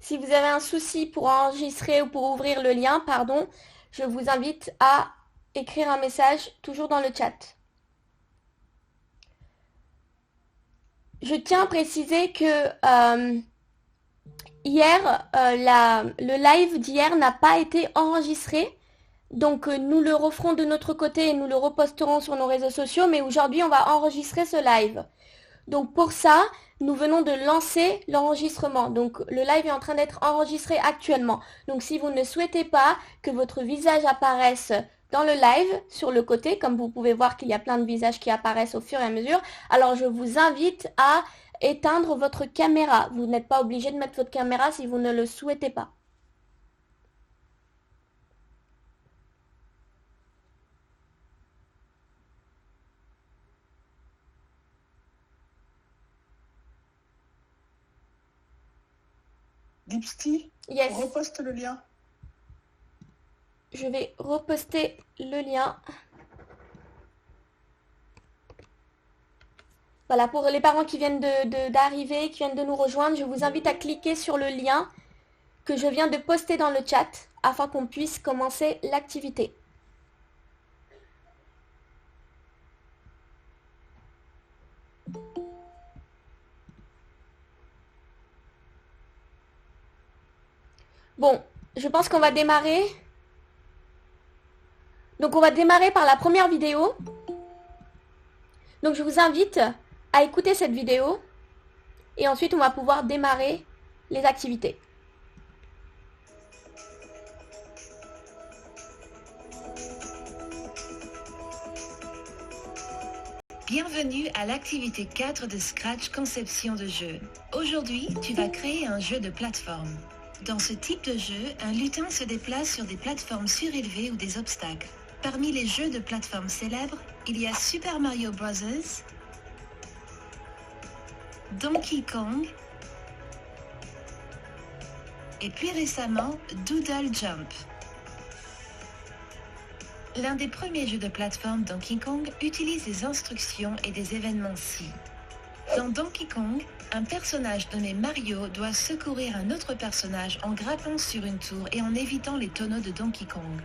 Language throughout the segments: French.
Si vous avez un souci pour enregistrer ou pour ouvrir le lien, pardon, je vous invite à écrire un message toujours dans le chat. Je tiens à préciser que hier, le live d'hier n'a pas été enregistré. Donc nous le referons de notre côté et nous le reposterons sur nos réseaux sociaux. Mais aujourd'hui, on va enregistrer ce live. Donc pour ça, nous venons de lancer l'enregistrement. Donc le live est en train d'être enregistré actuellement. Donc si vous ne souhaitez pas que votre visage apparaisse dans le live sur le côté, comme vous pouvez voir qu'il y a plein de visages qui apparaissent au fur et à mesure, alors je vous invite à éteindre votre caméra. Vous n'êtes pas obligé de mettre votre caméra si vous ne le souhaitez pas. Dipsty, Yes. reposte le lien. Je vais reposter le lien. Voilà, pour les parents qui viennent d'arriver, qui viennent de nous rejoindre, je vous invite à cliquer sur le lien que je viens de poster dans le chat afin qu'on puisse commencer l'activité. Bon, je pense qu'on va démarrer. Donc on va démarrer par la première vidéo. Donc je vous invite à écouter cette vidéo et ensuite on va pouvoir démarrer les activités. Bienvenue à l'activité 4 de Scratch Conception de jeu. Aujourd'hui, tu vas créer un jeu de plateforme. Dans ce type de jeu, un lutin se déplace sur des plateformes surélevées ou des obstacles. Parmi les jeux de plateforme célèbres, il y a Super Mario Bros, Donkey Kong et plus récemment Doodle Jump. L'un des premiers jeux de plateforme Donkey Kong utilise des instructions et des événements si. Dans Donkey Kong, un personnage nommé Mario doit secourir un autre personnage en grimpant sur une tour et en évitant les tonneaux de Donkey Kong.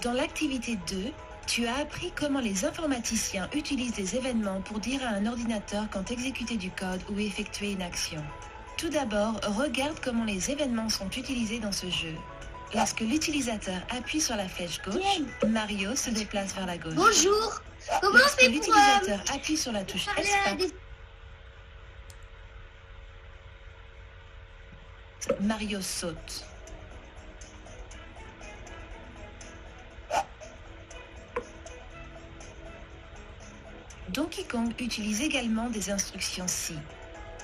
Dans l'activité 2, tu as appris comment les informaticiens utilisent des événements pour dire à un ordinateur quand exécuter du code ou effectuer une action. Tout d'abord, regarde comment les événements sont utilisés dans ce jeu. Lorsque l'utilisateur appuie sur la flèche gauche, Mario se déplace vers la gauche. Bonjour. Comment on Lorsque fait pour... l'utilisateur appuie sur la touche espace, Mario saute. Donkey Kong utilise également des instructions si.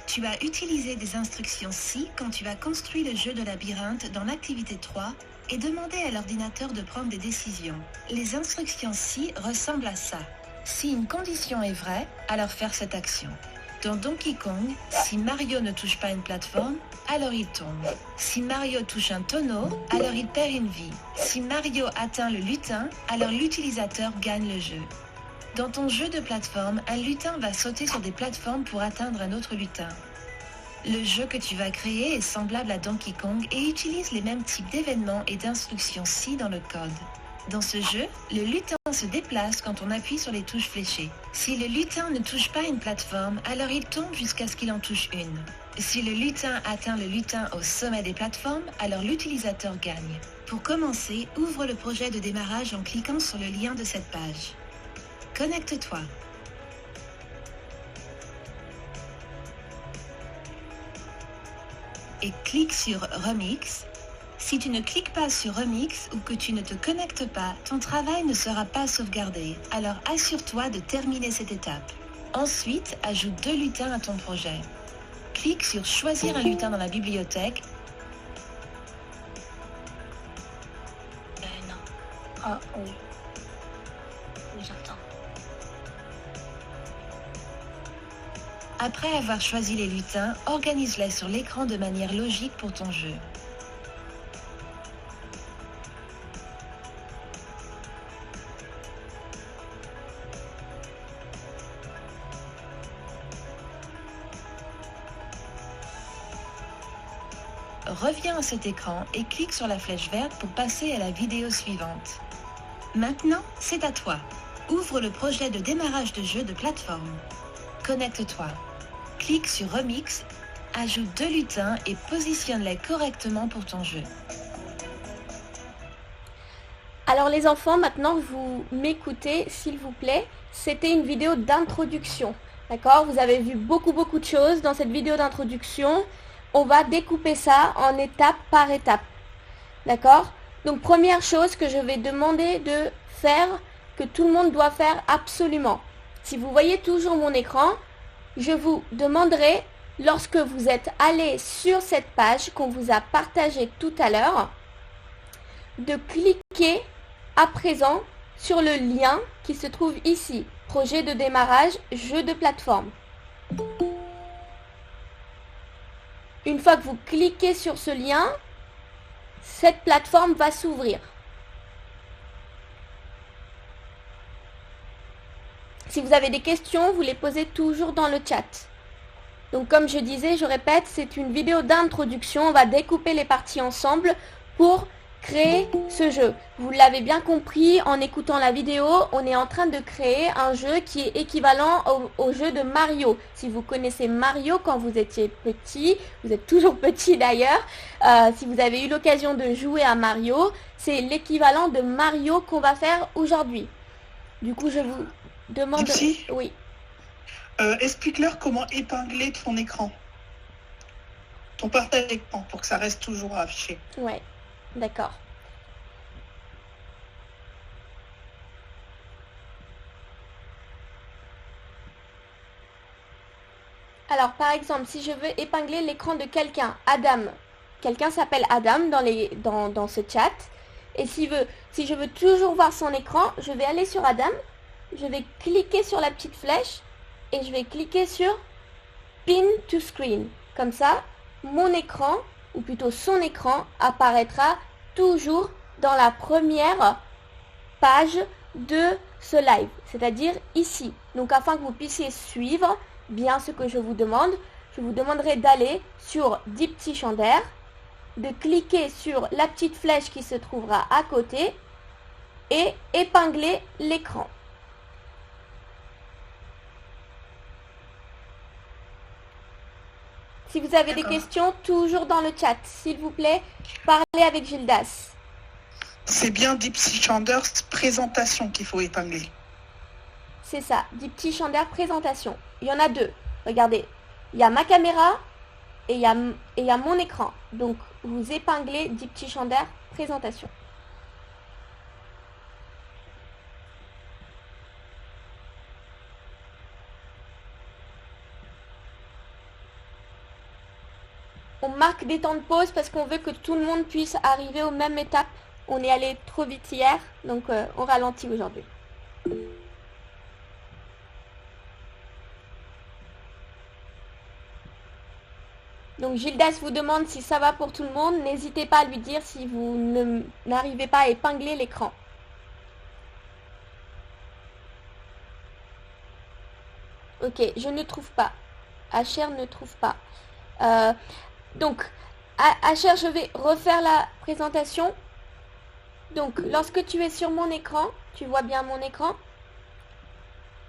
Tu as utilisé des instructions si quand tu as construit le jeu de labyrinthe dans l'activité 3 et demandé à l'ordinateur de prendre des décisions. Les instructions si ressemblent à ça. Si une condition est vraie, alors faire cette action. Dans Donkey Kong, si Mario ne touche pas une plateforme, alors il tombe. Si Mario touche un tonneau, alors il perd une vie. Si Mario atteint le lutin, alors l'utilisateur gagne le jeu. Dans ton jeu de plateforme, un lutin va sauter sur des plateformes pour atteindre un autre lutin. Le jeu que tu vas créer est semblable à Donkey Kong et utilise les mêmes types d'événements et d'instructions si dans le code. Dans ce jeu, le lutin se déplace quand on appuie sur les touches fléchées. Si le lutin ne touche pas une plateforme, alors il tombe jusqu'à ce qu'il en touche une. Si le lutin atteint le lutin au sommet des plateformes, alors l'utilisateur gagne. Pour commencer, ouvre le projet de démarrage en cliquant sur le lien de cette page. Connecte-toi. Et clique sur Remix. Si tu ne cliques pas sur Remix ou que tu ne te connectes pas, ton travail ne sera pas sauvegardé. Alors assure-toi de terminer cette étape. Ensuite, ajoute 2 lutins à ton projet. Clique sur Choisir un lutin dans la bibliothèque. Non. Ah oui. Oui, j'entends. Après avoir choisi les lutins, organise-les sur l'écran de manière logique pour ton jeu. reviens à cet écran et clique sur la flèche verte pour passer à la vidéo suivante. Maintenant, c'est à toi. Ouvre le projet de démarrage de jeu de plateforme. Connecte-toi. Clique sur Remix, ajoute 2 lutins et positionne-les correctement pour ton jeu. Alors les enfants, maintenant vous m'écoutez, s'il vous plaît. C'était une vidéo d'introduction. D'accord? Vous avez vu beaucoup de choses dans cette vidéo d'introduction. On va découper ça en étape par étape. D'accord? Donc première chose que je vais demander de faire, que tout le monde doit faire absolument. Si vous voyez toujours mon écran, je vous demanderai, lorsque vous êtes allé sur cette page qu'on vous a partagée tout à l'heure, de cliquer à présent sur le lien qui se trouve ici, projet de démarrage, jeu de plateforme. Une fois que vous cliquez sur ce lien, cette plateforme va s'ouvrir. Si vous avez des questions, vous les posez toujours dans le chat. Donc comme je disais, je répète, c'est une vidéo d'introduction. On va découper les parties ensemble pour créer ce jeu. Vous l'avez bien compris en écoutant la vidéo, on est en train de créer un jeu qui est équivalent au jeu de Mario. Si vous connaissez Mario quand vous étiez petit, vous êtes toujours petit d'ailleurs, si vous avez eu l'occasion de jouer à Mario, c'est l'équivalent de Mario qu'on va faire aujourd'hui. Du coup, je vous demande... Dipsy, Oui. explique-leur comment épingler ton écran. Ton partage d'écran pour que ça reste toujours affiché. Ouais, d'accord. Alors, par exemple, si je veux épingler l'écran de quelqu'un, Adam, quelqu'un s'appelle Adam dans ce chat, et si je veux toujours voir son écran, je vais aller sur Adam, je vais cliquer sur la petite flèche, et je vais cliquer sur Pin to Screen. Comme ça, mon écran, ou plutôt son écran, apparaîtra toujours dans la première page de ce live, c'est-à-dire ici. Donc afin que vous puissiez suivre bien ce que je vous demande, je vous demanderai d'aller sur Diptychander, de cliquer sur la petite flèche qui se trouvera à côté et épingler l'écran. Si vous avez des questions, toujours dans le chat, s'il vous plaît, parlez avec Gildas. C'est bien Diptychander présentation qu'il faut épingler. C'est ça, Diptychander présentation. Il y en a deux. Regardez, il y a ma caméra et il y a mon écran. Donc, vous épinglez Diptychander présentation. On marque des temps de pause parce qu'on veut que tout le monde puisse arriver aux mêmes étapes. On est allé trop vite hier, donc on ralentit aujourd'hui. Donc Gildas vous demande si ça va pour tout le monde. N'hésitez pas à lui dire si vous n'arrivez pas à épingler l'écran. Ok, je ne trouve pas. HR ne trouve pas. Donc, HR, je vais refaire la présentation. Donc, lorsque tu es sur mon écran, tu vois bien mon écran,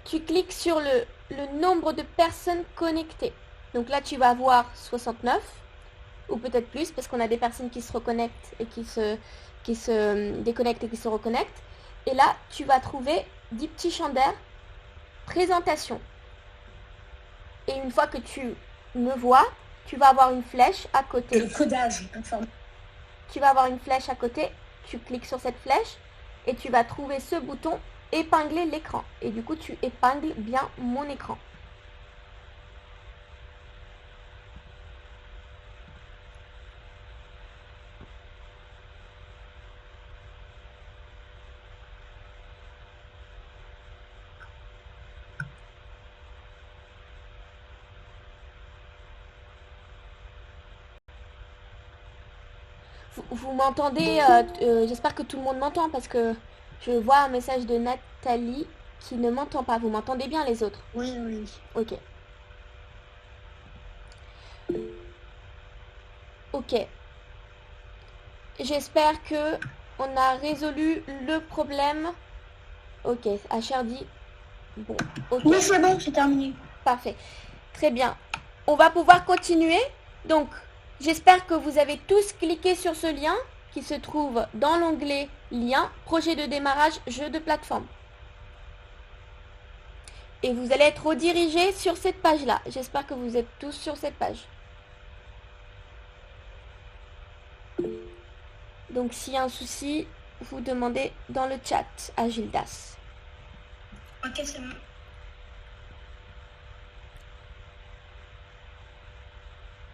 tu cliques sur le nombre de personnes connectées. Donc là, tu vas voir 69, ou peut-être plus, parce qu'on a des personnes qui se reconnectent et qui se déconnectent et qui se reconnectent. Et là, tu vas trouver Diptychander présentation. Et une fois que tu me vois, tu vas avoir une flèche à côté. Le codage. Tu vas avoir une flèche à côté, tu cliques sur cette flèche et tu vas trouver ce bouton épingler l'écran. Et du coup, tu épingles bien mon écran. Vous m'entendez, j'espère que tout le monde m'entend parce que je vois un message de Nathalie qui ne m'entend pas. Vous m'entendez bien les autres? Oui, oui. Ok. Ok. j'espère que on a résolu le problème. Ok, HR dit bon, ok. Oui, c'est bon, c'est terminé. Parfait. Très bien. On va pouvoir continuer. Donc, j'espère que vous avez tous cliqué sur ce lien qui se trouve dans l'onglet Lien, projet de démarrage, jeu de plateforme. Et vous allez être redirigé sur cette page-là. J'espère que vous êtes tous sur cette page. Donc, s'il y a un souci, vous demandez dans le chat à Gildas. Ok, c'est bon.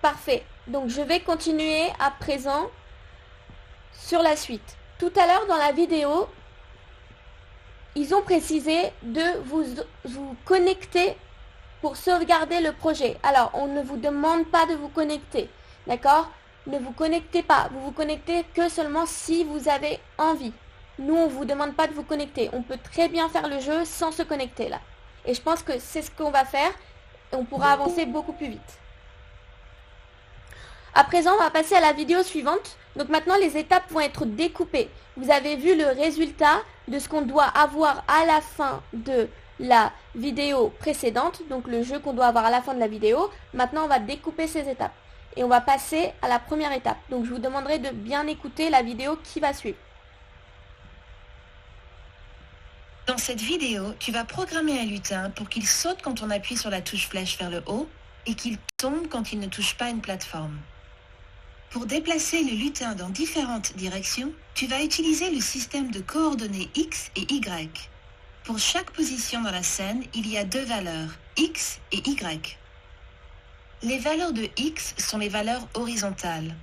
Parfait. Donc, je vais continuer à présent sur la suite. Tout à l'heure, dans la vidéo, ils ont précisé de vous connecter pour sauvegarder le projet. Alors, on ne vous demande pas de vous connecter. D'accord? Ne vous connectez pas. Vous vous connectez que seulement si vous avez envie. Nous, on ne vous demande pas de vous connecter. On peut très bien faire le jeu sans se connecter là. Et je pense que c'est ce qu'on va faire. Et on pourra avancer beaucoup plus vite. À présent, on va passer à la vidéo suivante. Donc maintenant, les étapes vont être découpées. Vous avez vu le résultat de ce qu'on doit avoir à la fin de la vidéo précédente. Donc le jeu qu'on doit avoir à la fin de la vidéo. Maintenant, on va découper ces étapes. Et on va passer à la première étape. Donc je vous demanderai de bien écouter la vidéo qui va suivre. Dans cette vidéo, tu vas programmer un lutin pour qu'il saute quand on appuie sur la touche flèche vers le haut et qu'il tombe quand il ne touche pas une plateforme. Pour déplacer le lutin dans différentes directions, tu vas utiliser le système de coordonnées X et Y. Pour chaque position dans la scène, il y a deux valeurs, X et Y. Les valeurs de X sont les valeurs horizontales.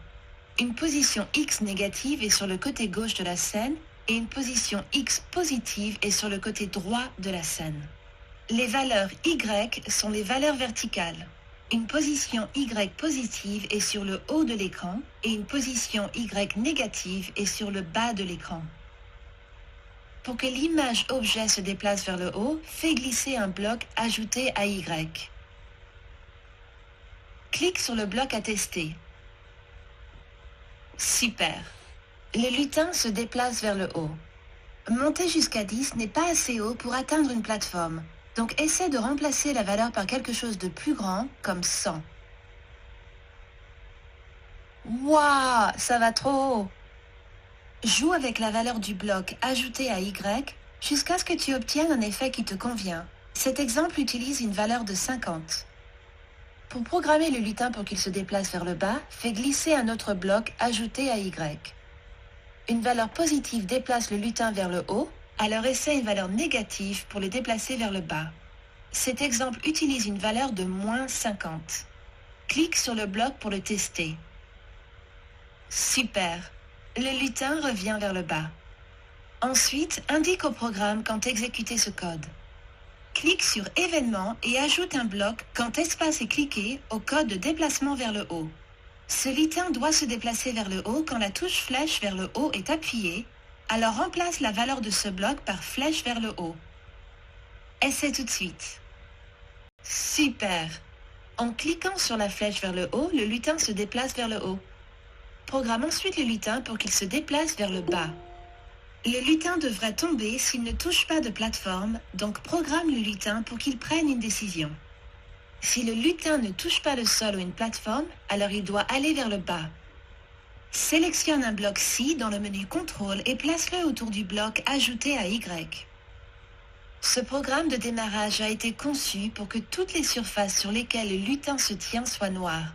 Une position X négative est sur le côté gauche de la scène et une position X positive est sur le côté droit de la scène. Les valeurs Y sont les valeurs verticales. Une position Y positive est sur le haut de l'écran et une position Y négative est sur le bas de l'écran. Pour que l'image objet se déplace vers le haut, fais glisser un bloc ajouté à Y. Clique sur le bloc à tester. Super. Le lutin se déplace vers le haut. Monter jusqu'à 10 n'est pas assez haut pour atteindre une plateforme. Donc essaie de remplacer la valeur par quelque chose de plus grand, comme 100. Waouh, ça va trop haut. Joue avec la valeur du bloc ajouté à Y jusqu'à ce que tu obtiennes un effet qui te convient. Cet exemple utilise une valeur de 50. Pour programmer le lutin pour qu'il se déplace vers le bas, fais glisser un autre bloc ajouté à Y. Une valeur positive déplace le lutin vers le haut, alors essaie une valeur négative pour le déplacer vers le bas. Cet exemple utilise une valeur de moins 50. Clique sur le bloc pour le tester. Super. Le lutin revient vers le bas. Ensuite, indique au programme quand exécuter ce code. Clique sur Événements et ajoute un bloc quand espace est cliqué au code de déplacement vers le haut. Ce lutin doit se déplacer vers le haut quand la touche flèche vers le haut est appuyée, alors remplace la valeur de ce bloc par flèche vers le haut. Essaie tout de suite. Super! En cliquant sur la flèche vers le haut, le lutin se déplace vers le haut. Programme ensuite le lutin pour qu'il se déplace vers le bas. Le lutin devrait tomber s'il ne touche pas de plateforme, donc programme le lutin pour qu'il prenne une décision. Si le lutin ne touche pas le sol ou une plateforme, alors il doit aller vers le bas. Sélectionne un bloc Si dans le menu Contrôle et place-le autour du bloc ajouté à Y. Ce programme de démarrage a été conçu pour que toutes les surfaces sur lesquelles le lutin se tient soient noires.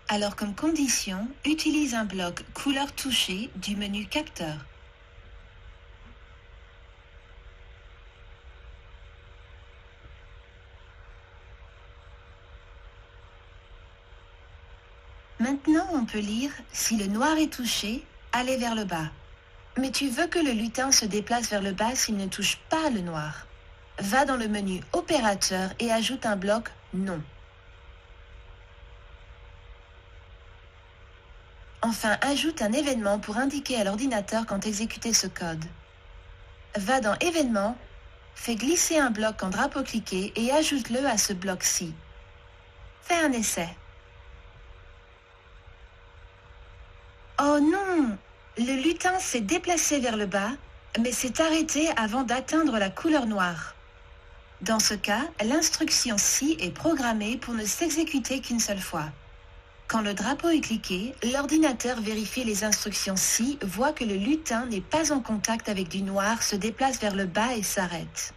Alors comme condition, utilise un bloc couleur touchée du menu Capteur. Maintenant, on peut lire « Si le noir est touché, allez vers le bas ». Mais tu veux que le lutin se déplace vers le bas s'il ne touche pas le noir. Va dans le menu « Opérateur » et ajoute un bloc « Non ». Enfin, ajoute un événement pour indiquer à l'ordinateur quand exécuter ce code. Va dans « Événements », fais glisser un bloc en drapeau cliqué et ajoute-le à ce bloc-ci. Fais un essai. Oh non! Le lutin s'est déplacé vers le bas, mais s'est arrêté avant d'atteindre la couleur noire. Dans ce cas, l'instruction SI est programmée pour ne s'exécuter qu'une seule fois. Quand le drapeau est cliqué, l'ordinateur vérifie les instructions SI, voit que le lutin n'est pas en contact avec du noir, se déplace vers le bas et s'arrête.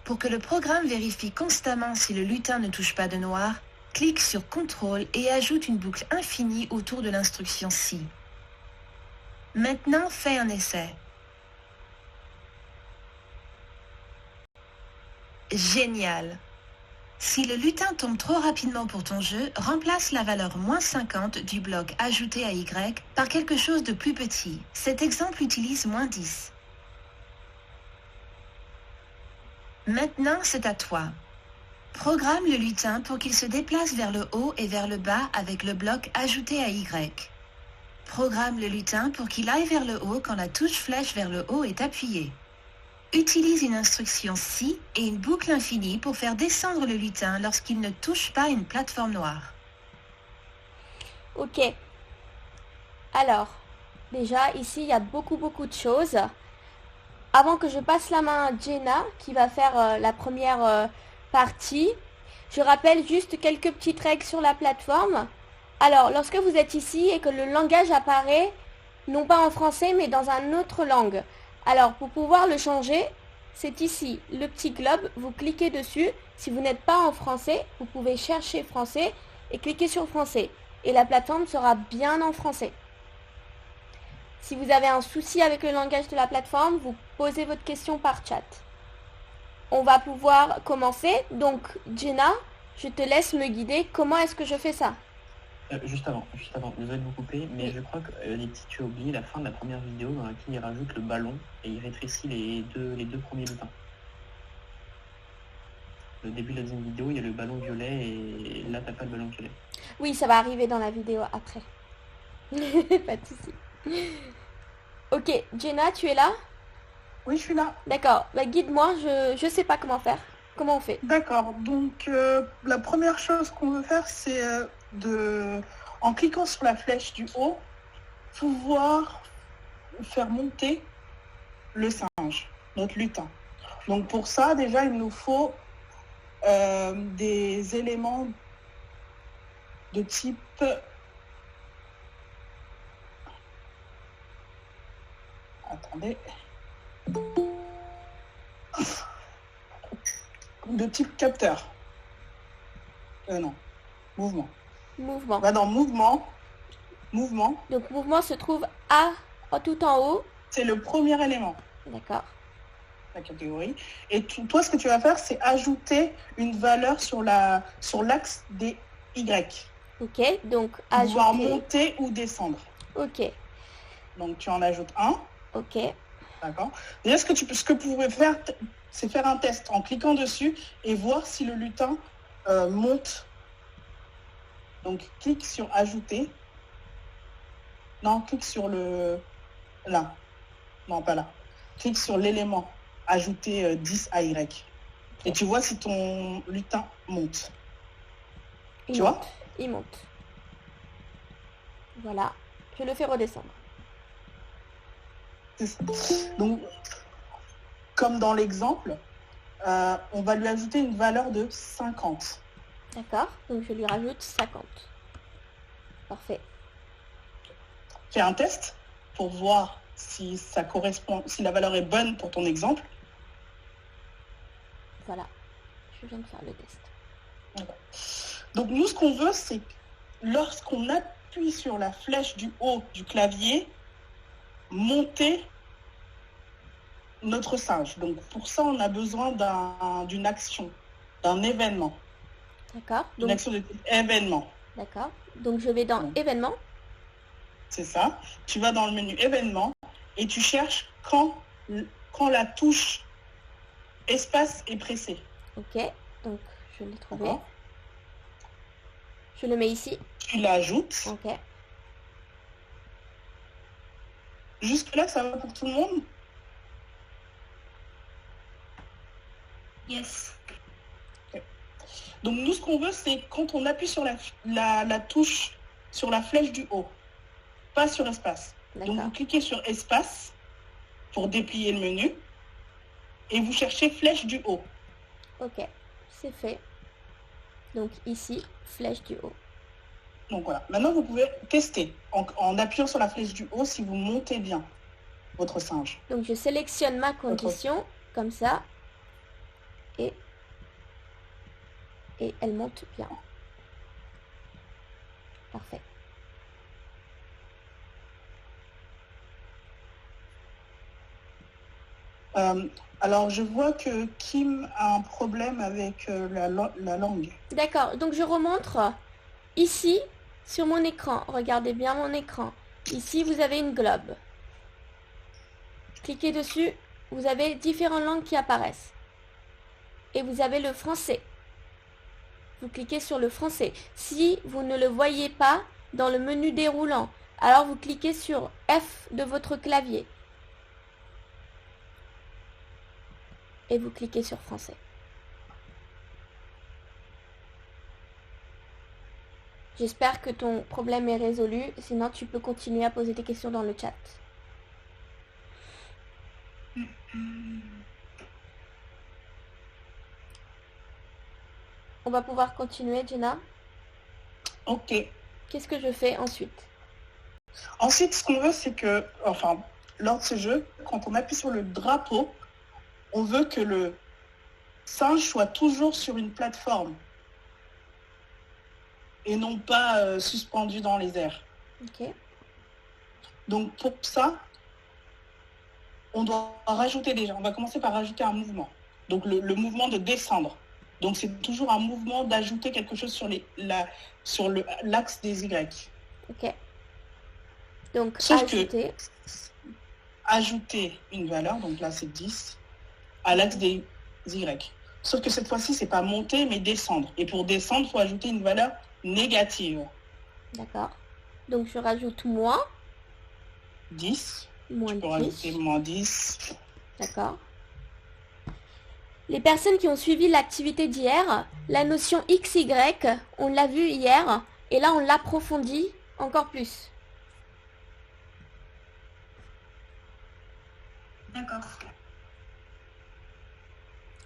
Pour que le programme vérifie constamment si le lutin ne touche pas de noir, clique sur CTRL et ajoute une boucle infinie autour de l'instruction SI. Maintenant, fais un essai. Génial! Si le lutin tombe trop rapidement pour ton jeu, remplace la valeur -50 du bloc ajouté à Y par quelque chose de plus petit. Cet exemple utilise -10. Maintenant, c'est à toi. Programme le lutin pour qu'il se déplace vers le haut et vers le bas avec le bloc ajouté à Y. Programme le lutin pour qu'il aille vers le haut quand la touche flèche vers le haut est appuyée. Utilise une instruction SI et une boucle infinie pour faire descendre le lutin lorsqu'il ne touche pas une plateforme noire. Ok. Alors, déjà, ici, il y a beaucoup de choses. Avant que je passe la main à Jenna, qui va faire la première partie, je rappelle juste quelques petites règles sur la plateforme. Alors, lorsque vous êtes ici et que le langage apparaît, non pas en français, mais dans une autre langue. Alors, pour pouvoir le changer, c'est ici, le petit globe, vous cliquez dessus. Si vous n'êtes pas en français, vous pouvez chercher français et cliquer sur français. Et la plateforme sera bien en français. Si vous avez un souci avec le langage de la plateforme, vous posez votre question par chat. On va pouvoir commencer. Donc, Jenna, je te laisse me guider. Comment est-ce que je fais ça? Juste avant, désolé de vous couper, mais je crois que tu as oublié la fin de la première vidéo dans laquelle il rajoute le ballon et il rétrécit les deux premiers lutins. Le début de la deuxième vidéo, il y a le ballon violet et là, t'as pas le ballon violet. Oui, ça va arriver dans la vidéo après. Pas de souci. Ok, Jenna, tu es là? Oui, je suis là. D'accord, bah, guide-moi, je sais pas comment faire. Comment on fait? D'accord, donc la première chose qu'on veut faire, c'est en cliquant sur la flèche du haut, pouvoir faire monter le singe, notre lutin. Donc pour ça, déjà, il nous faut des éléments de type... Attendez. De type capteur. Non, mouvement. Mouvement. On va dans mouvement. Mouvement, Donc mouvement se trouve à tout en haut. c'est le premier élément, D'accord. la catégorie. Et toi, ce que tu vas faire, c'est ajouter une valeur sur l'axe des Y. Ok, donc Pouvoir ajouter. monter ou descendre. Ok, Donc tu en ajoutes un. ok. D'accord. Déjà, ce que vous pouvez faire, c'est faire un test en cliquant dessus et voir si le lutin monte. Donc, clique sur ajouter. Non, clique sur le... Là. Non, pas là. Clique sur l'élément. Ajouter 10 à Y. Et tu vois si ton lutin monte. Il Tu monte. vois? Il monte. Voilà. Je le fais redescendre. C'est ça. Donc, comme dans l'exemple, on va lui ajouter une valeur de 50. D'accord. Donc je lui rajoute 50. Parfait. Fais un test pour voir si ça correspond, si la valeur est bonne pour ton exemple. Voilà. Je viens de faire le test. Donc nous, ce qu'on veut, c'est que lorsqu'on appuie sur la flèche du haut du clavier, monter notre singe. Donc pour ça, on a besoin d'une action, d'un événement, D'accord. d'une Donc, action de type événement. d'accord. Donc je vais dans Bon. événements. C'est ça. Tu vas dans le menu événement et tu cherches quand la touche espace est pressée. Ok. Donc je l'ai trouvé. D'accord. Je le mets ici. Tu l'ajoutes. Ok. Jusque-là, ça va pour tout le monde? Yes. Donc nous, ce qu'on veut, c'est quand on appuie sur la touche, sur la flèche du haut, pas sur espace. Donc D'accord. vous cliquez sur espace pour déplier le menu et vous cherchez flèche du haut. Ok, c'est fait. Donc ici, flèche du haut. Donc voilà. Maintenant, vous pouvez tester en appuyant sur la flèche du haut si vous montez bien votre singe. Donc je sélectionne ma condition, comme ça. Et elle monte bien. Parfait. Alors, je vois que Kim a un problème avec la langue. D'accord, donc je remontre ici sur mon écran. Regardez bien mon écran. Ici, vous avez une globe. Cliquez dessus, vous avez différentes langues qui apparaissent. Et vous avez le français. Vous cliquez sur le français. Si vous ne le voyez pas dans le menu déroulant, alors vous cliquez sur F de votre clavier. Et vous cliquez sur français. J'espère que ton problème est résolu, sinon tu peux continuer à poser tes questions dans le chat. On va pouvoir continuer, Jenna. Ok. Qu'est-ce que je fais ensuite? Ensuite, ce qu'on veut, c'est que, enfin, lors de ce jeu, quand on appuie sur le drapeau, on veut que le singe soit toujours sur une plateforme et non pas suspendu dans les airs. Ok. Donc pour ça, on doit rajouter déjà, on va commencer par rajouter un mouvement. Donc le mouvement de descendre. Donc c'est toujours un mouvement d'ajouter quelque chose sur l'axe des Y. Ok. Donc Sauf ajouter. Ajouter une valeur, donc là c'est 10, à l'axe des Y. Sauf que cette fois-ci, c'est pas monter, mais descendre. Et pour descendre, il faut ajouter une valeur négative. D'accord. Donc je rajoute moins. 10. Moins Tu peux 10. rajouter moins 10. D'accord. Les personnes qui ont suivi l'activité d'hier, la notion XY, on l'a vu hier, et là on l'approfondit encore plus. D'accord.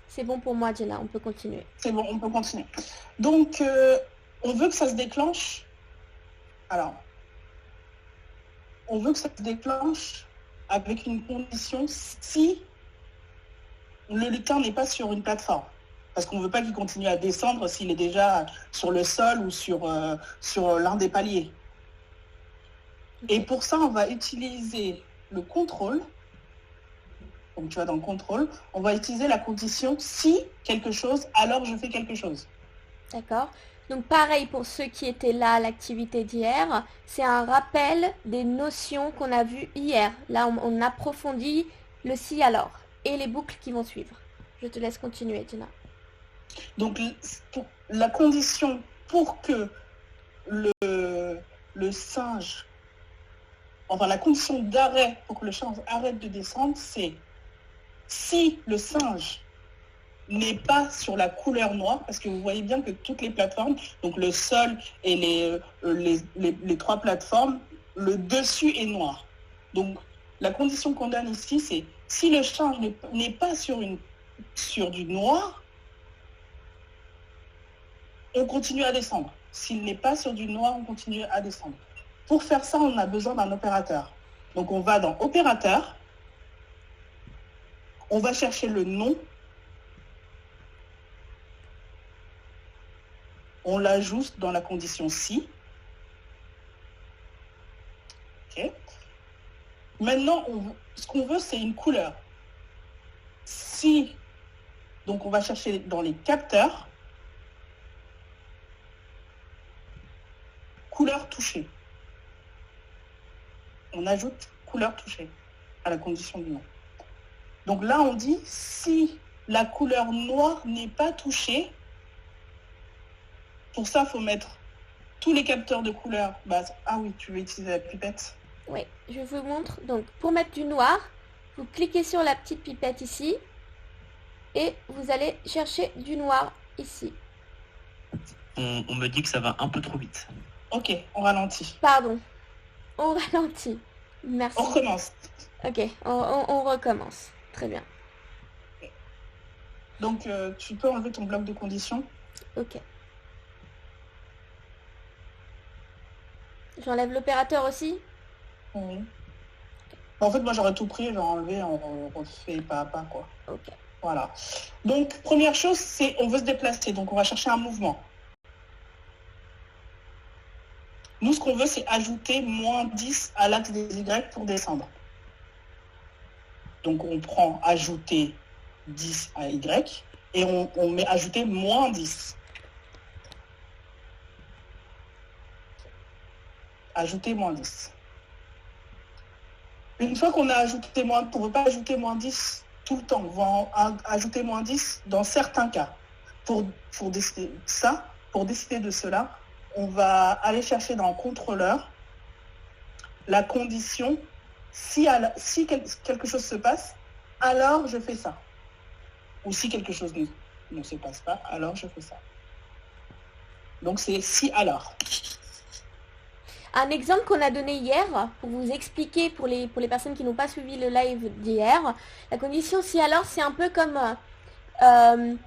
C'est bon pour moi, Jenna, on peut continuer. C'est bon, on peut continuer. Donc, on veut que ça se déclenche. Alors, on veut que ça se déclenche avec une condition si le lutin n'est pas sur une plateforme. Parce qu'on ne veut pas qu'il continue à descendre s'il est déjà sur le sol ou sur l'un des paliers. Ok. Et pour ça, on va utiliser le contrôle. Donc tu vas dans le contrôle, on va utiliser la condition si quelque chose, alors je fais quelque chose. D'accord. Donc pareil pour ceux qui étaient là à l'activité d'hier, c'est un rappel des notions qu'on a vues hier. Là, on approfondit le si alors et les boucles qui vont suivre. Je te laisse continuer, Jenna. Donc la condition pour que le singe, enfin la condition d'arrêt pour que le singe arrête de descendre, c'est si le singe n'est pas sur la couleur noire, parce que vous voyez bien que toutes les plateformes, donc le sol et les trois plateformes, le dessus est noir. Donc la condition qu'on donne ici, c'est si le singe n'est pas sur du noir, on continue à descendre. S'il n'est pas sur du noir, on continue à descendre. Pour faire ça, on a besoin d'un opérateur. Donc on va dans opérateur, on va chercher le nom, on l'ajoute dans la condition si. Okay. Maintenant, ce qu'on veut, c'est une couleur. Si, donc on va chercher dans les capteurs, couleur touchée. On ajoute couleur touchée à la condition du nom. Donc là, on dit si la couleur noire n'est pas touchée, pour ça, il faut mettre tous les capteurs de couleur. Ah oui, tu veux utiliser la pipette. Oui, je vous montre. Donc pour mettre du noir, vous cliquez sur la petite pipette ici et vous allez chercher du noir ici. On me dit que ça va un peu trop vite. Ok, on ralentit. Pardon. On ralentit. Merci. On recommence. Ok, on recommence. Très bien. Donc, tu peux enlever ton bloc de conditions. Ok. J'enlève l'opérateur aussi? Oui. En fait, moi, j'aurais tout pris, j'aurais enlevé, on refait pas à pas, quoi. Ok. Voilà. Donc, première chose, c'est on veut se déplacer. Donc, on va chercher un mouvement. Nous, ce qu'on veut, c'est ajouter moins 10 à l'axe des Y pour descendre. Donc, on prend ajouter 10 à Y et on met ajouter moins 10. Ajouter moins 10. Une fois qu'on a ajouté moins, on ne veut pas ajouter moins 10 tout le temps. On va ajouter moins 10 dans certains cas. Pour décider ça, pour décider de cela, on va aller chercher dans le contrôleur la condition si quelque chose se passe, alors je fais ça. Ou si quelque chose ne se passe pas, alors je fais ça. Donc c'est si alors. Un exemple qu'on a donné hier, pour vous expliquer, pour les personnes qui n'ont pas suivi le live d'hier, la condition si alors, c'est un peu comme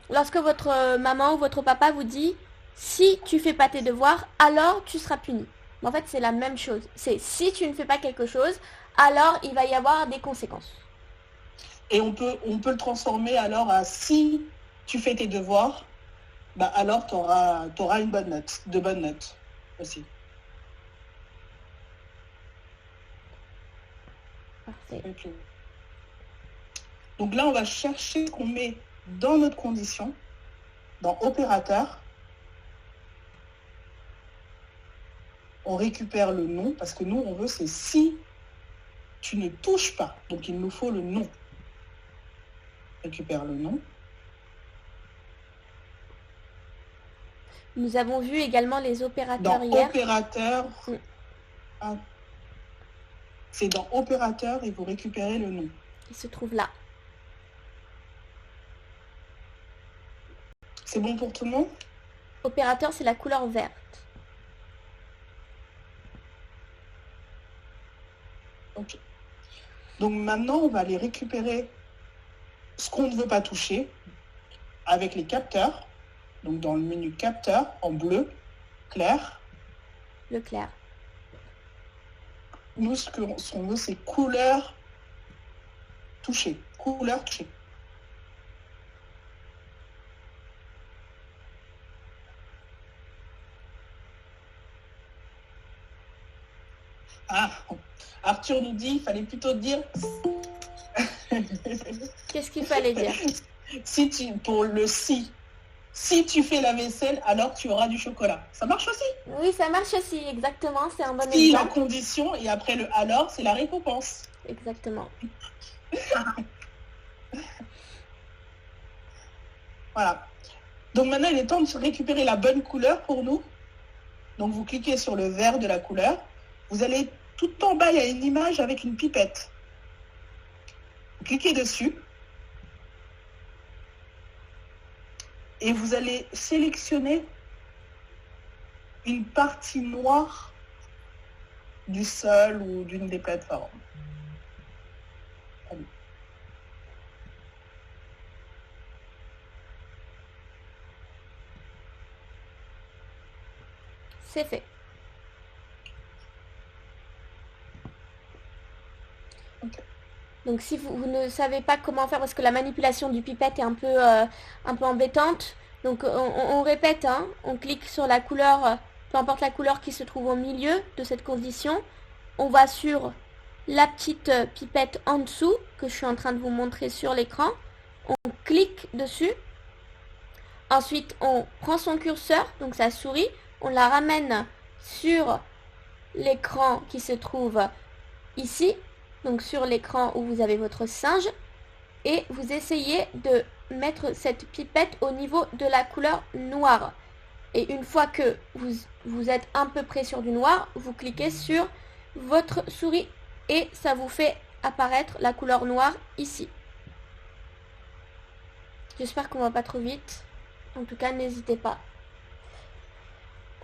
lorsque votre maman ou votre papa vous dit « Si tu fais pas tes devoirs, alors tu seras puni ». En fait, c'est la même chose. C'est si tu ne fais pas quelque chose, alors il va y avoir des conséquences. Et on peut le transformer alors à si tu fais tes devoirs, bah alors tu auras une bonne note, de bonnes notes aussi. Parfait. Okay. Donc là, on va chercher ce qu'on met dans notre condition, dans opérateur. On récupère le nom, parce que nous, on veut, c'est si tu ne touches pas. Donc, il nous faut le nom. Récupère le nom. Nous avons vu également les opérateurs dans hier. Opérateur, c'est dans opérateur et vous récupérez le nom. Il se trouve là. C'est bon pour tout le monde? Opérateur, c'est la couleur verte. Ok. Donc maintenant, on va aller récupérer ce qu'on ne veut pas toucher avec les capteurs. Donc dans le menu capteur, en bleu, clair. Le clair. Nous, ce qu'on veut, c'est couleur touchée. Couleur touchée. Ah, Arthur nous dit, il fallait plutôt dire... Qu'est-ce qu'il fallait dire? Pour le si tu fais la vaisselle, alors tu auras du chocolat. Ça marche aussi? Oui, ça marche aussi, exactement. C'est un bon Si la exemple. condition, et après le alors, c'est la récompense. Exactement. Voilà. Donc maintenant, il est temps de récupérer la bonne couleur pour nous. Donc vous cliquez sur le vert de la couleur. Vous allez tout en bas, il y a une image avec une pipette. Vous cliquez dessus. Et vous allez sélectionner une partie noire du sol ou d'une des plateformes. Allez. C'est fait. Okay. Donc si vous ne savez pas comment faire, parce que la manipulation du pipette est un peu embêtante, donc on répète, hein, on clique sur la couleur, peu importe la couleur qui se trouve au milieu de cette condition, on va sur la petite pipette en dessous, que je suis en train de vous montrer sur l'écran, on clique dessus, ensuite on prend son curseur, donc sa souris, on la ramène sur l'écran qui se trouve ici, donc sur l'écran où vous avez votre singe, et vous essayez de mettre cette pipette au niveau de la couleur noire. Et une fois que vous êtes à peu près sur du noir, vous cliquez sur votre souris et ça vous fait apparaître la couleur noire ici. J'espère qu'on va pas trop vite. En tout cas, n'hésitez pas.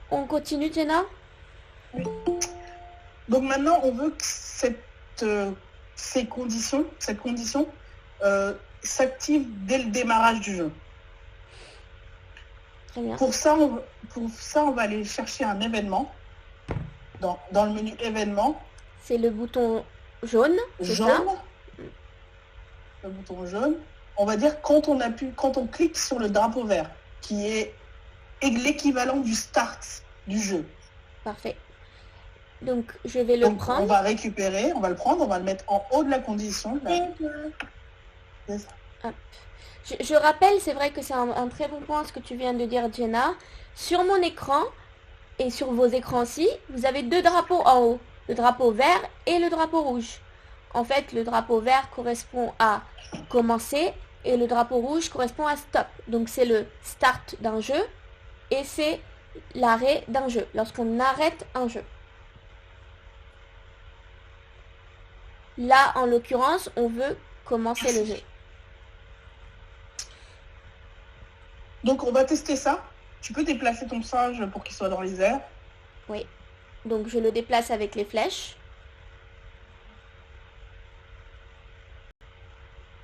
On continue, Jenna? Donc maintenant, on veut que cette condition s'active dès le démarrage du jeu. Très bien. Pour ça, on va aller chercher un événement dans le menu événement. C'est le bouton jaune, c'est ça? Jaune. Le bouton jaune. On va dire quand on clique sur le drapeau vert, qui est l'équivalent du start du jeu. Parfait. Donc, je vais le Donc, prendre. on va récupérer, on va le prendre, on va le mettre en haut de la condition. Là. C'est ça. Je rappelle, c'est vrai que c'est un très bon point ce que tu viens de dire, Jenna. Sur mon écran, et sur vos écrans aussi, vous avez deux drapeaux en haut. Le drapeau vert et le drapeau rouge. En fait, le drapeau vert correspond à commencer et le drapeau rouge correspond à stop. Donc, c'est le start d'un jeu et c'est l'arrêt d'un jeu, lorsqu'on arrête un jeu. Là, en l'occurrence, on veut commencer le jeu. Donc, on va tester ça. Tu peux déplacer ton singe pour qu'il soit dans les airs. Oui. Donc, je le déplace avec les flèches.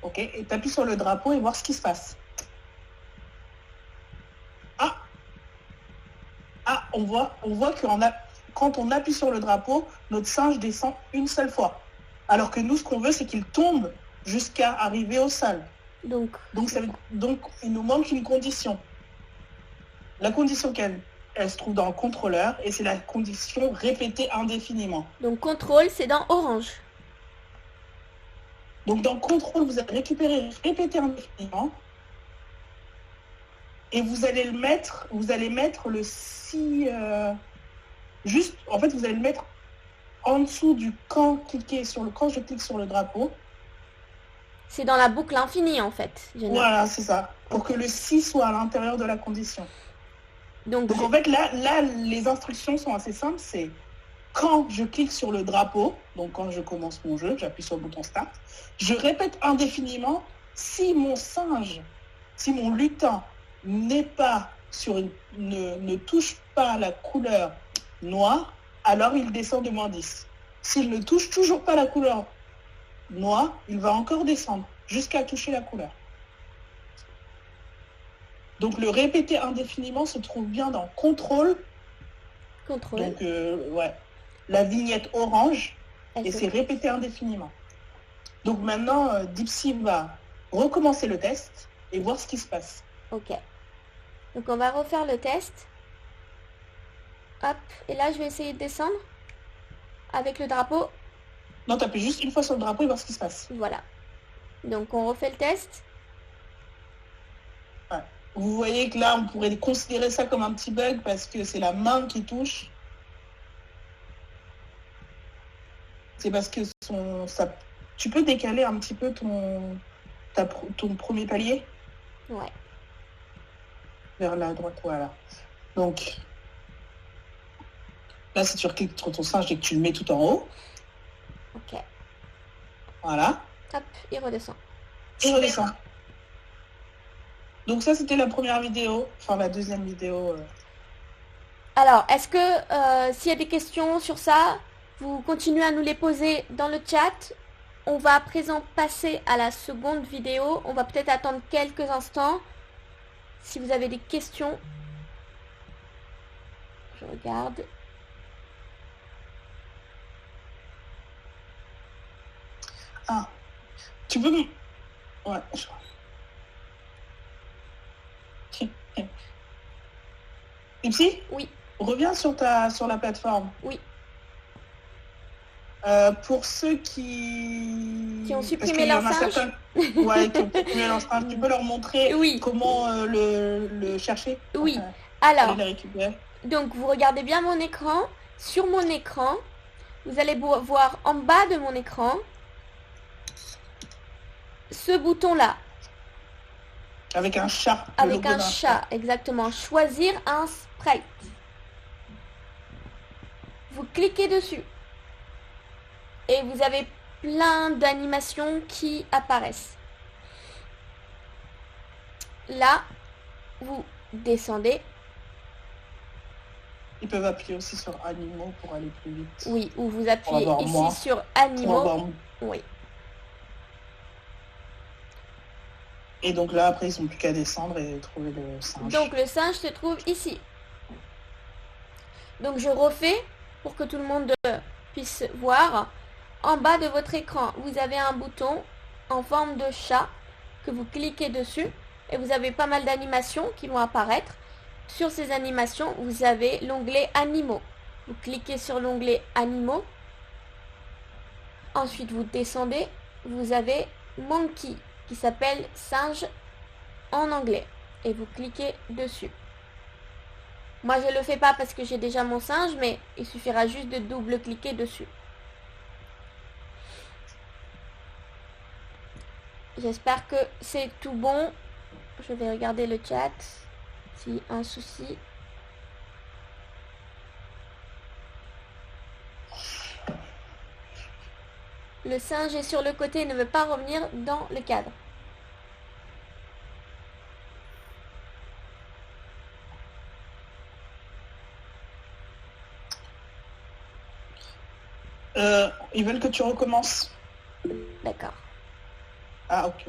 Ok, et tu appuies sur le drapeau et voir ce qui se passe. On voit que quand on appuie sur le drapeau, notre singe descend une seule fois. Alors que nous, ce qu'on veut, c'est qu'il tombe jusqu'à arriver au sol. Donc, il nous manque une condition. La condition elle se trouve dans le contrôleur et c'est la condition répétée indéfiniment. Donc, contrôle, c'est dans orange. Donc, dans contrôle, vous allez récupérer répéter indéfiniment. Et vous allez mettre le si... en fait, vous allez le mettre en dessous du quand je clique sur le drapeau. C'est dans la boucle infinie, en fait. Voilà, c'est ça. Pour que le si soit à l'intérieur de la condition. Donc en fait, là, les instructions sont assez simples. C'est quand je clique sur le drapeau, donc quand je commence mon jeu, j'appuie sur le bouton Start, je répète indéfiniment si mon lutin ne touche pas la couleur noire, alors il descend de -10. S'il ne touche toujours pas la couleur noire, il va encore descendre jusqu'à toucher la couleur. Donc le répéter indéfiniment se trouve bien dans contrôle. Contrôle. Donc la vignette orange et c'est répété indéfiniment. Donc maintenant, Dipsy va recommencer le test et voir ce qui se passe. Ok. Donc on va refaire le test. Hop. Et là, je vais essayer de descendre avec le drapeau. Non, tu appuies juste une fois sur le drapeau et voir ce qui se passe. Voilà. Donc on refait le test. Ouais. Vous voyez que là, on pourrait considérer ça comme un petit bug parce que c'est la main qui touche. C'est parce que tu peux décaler un petit peu ton premier palier. Ouais. Vers la droite, voilà. Donc, là, si tu recliques sur ton singe et que tu le mets tout en haut. Ok. Voilà. Hop, il redescend. Il redescend. Donc ça, c'était la première vidéo. Enfin, la deuxième vidéo. Alors, est-ce que s'il y a des questions sur ça, vous continuez à nous les poser dans le chat. On va à présent passer à la seconde vidéo. On va peut-être attendre quelques instants. Si vous avez des questions. Je regarde. Ah, tu peux... Ouais. Ipsy ? Oui. Reviens sur la plateforme. Oui. Pour ceux qui ont supprimé leur singe. Ouais, qui ont supprimé leur singe. Tu peux leur montrer comment le chercher. Oui. Alors, le récupérer. Donc vous regardez bien mon écran. Sur mon écran, vous allez voir en bas de mon écran ce bouton-là. Avec un chat. Avec un chat, exactement. Choisir un sprite. Vous cliquez dessus. Et vous avez plein d'animations qui apparaissent. Là, vous descendez. Ils peuvent appuyer aussi sur animaux pour aller plus vite. Oui, ou vous appuyez avoir ici moins. sur Pour animaux. avoir... Oui. Et donc là, après, ils n'ont plus qu'à descendre et trouver le singe. Donc le singe se trouve ici. Donc je refais pour que tout le monde puisse voir. En bas de votre écran, vous avez un bouton en forme de chat que vous cliquez dessus et vous avez pas mal d'animations qui vont apparaître. Sur ces animations, vous avez l'onglet animaux. Vous cliquez sur l'onglet animaux. Ensuite, vous descendez. Vous avez monkey qui s'appelle singe en anglais et vous cliquez dessus. Moi, je ne le fais pas parce que j'ai déjà mon singe, mais il suffira juste de double-cliquer dessus. J'espère que c'est tout bon. Je vais regarder le chat s'il y a un souci. Le singe est sur le côté et ne veut pas revenir dans le cadre. Ils veulent que tu recommences. D'accord. Ah, ok.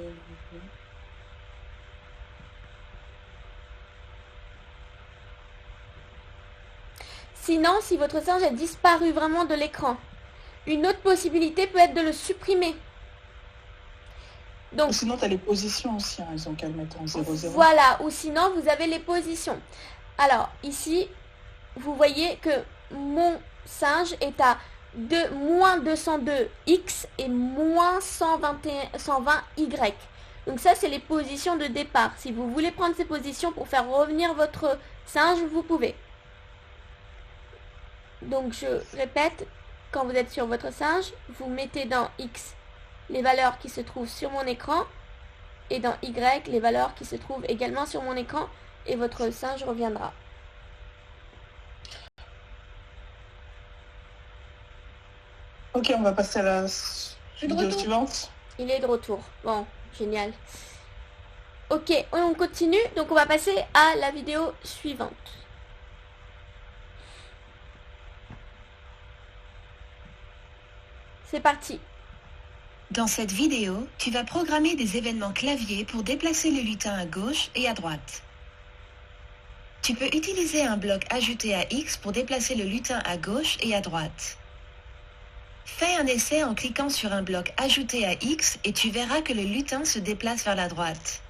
Sinon, si votre singe a disparu vraiment de l'écran, une autre possibilité peut être de le supprimer. Donc, sinon, tu as les positions aussi. Hein. Ils ont qu'à le mettre en 0,0. Voilà, ou sinon, vous avez les positions. Alors, ici, vous voyez que mon singe est à moins 202X et moins 120Y. Donc ça, c'est les positions de départ. Si vous voulez prendre ces positions pour faire revenir votre singe, vous pouvez. Donc je répète, quand vous êtes sur votre singe, vous mettez dans X les valeurs qui se trouvent sur mon écran et dans Y les valeurs qui se trouvent également sur mon écran et votre singe reviendra. Ok, on va passer à la vidéo retour. suivante. Il est de retour. Bon, génial. Ok, on continue. Donc on va passer à la vidéo suivante. C'est parti. Dans cette vidéo, tu vas programmer des événements clavier pour déplacer le lutin à gauche et à droite. Tu peux utiliser un bloc ajouté à X pour déplacer le lutin à gauche et à droite. Fais un essai en cliquant sur un bloc ajouté à X et tu verras que le lutin se déplace vers la droite.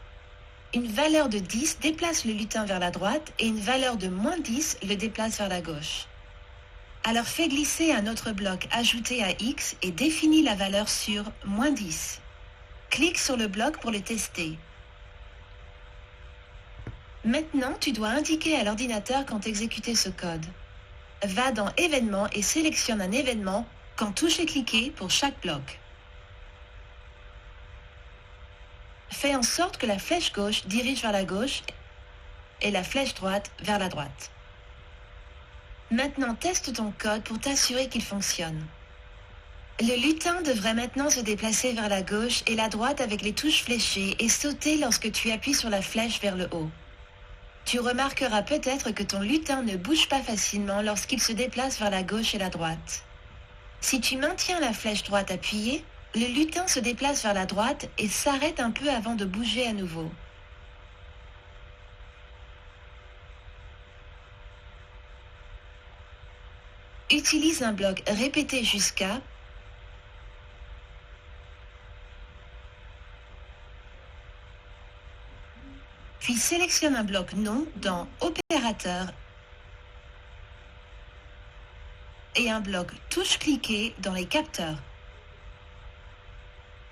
Une valeur de 10 déplace le lutin vers la droite et une valeur de moins 10 le déplace vers la gauche. Alors fais glisser un autre bloc ajouté à X et définis la valeur sur moins 10. Clique sur le bloc pour le tester. Maintenant, tu dois indiquer à l'ordinateur quand exécuter ce code. Va dans Événements et sélectionne un événement quand touche est cliquée pour chaque bloc. Fais en sorte que la flèche gauche dirige vers la gauche et la flèche droite vers la droite. Maintenant, teste ton code pour t'assurer qu'il fonctionne. Le lutin devrait maintenant se déplacer vers la gauche et la droite avec les touches fléchées et sauter lorsque tu appuies sur la flèche vers le haut. Tu remarqueras peut-être que ton lutin ne bouge pas facilement lorsqu'il se déplace vers la gauche et la droite. Si tu maintiens la flèche droite appuyée, le lutin se déplace vers la droite et s'arrête un peu avant de bouger à nouveau. Utilise un bloc répété jusqu'à puis sélectionne un bloc non dans Opérateur et un bloc touche cliquée dans les capteurs.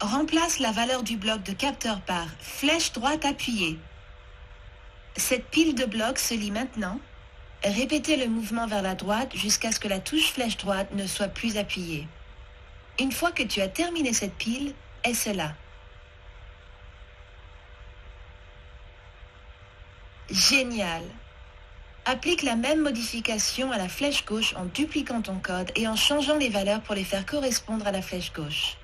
Remplace la valeur du bloc de capteur par flèche droite appuyée. Cette pile de blocs se lit maintenant. Répétez le mouvement vers la droite jusqu'à ce que la touche flèche droite ne soit plus appuyée. Une fois que tu as terminé cette pile, essaie-la. Génial! Applique la même modification à la flèche gauche en dupliquant ton code et en changeant les valeurs pour les faire correspondre à la flèche gauche.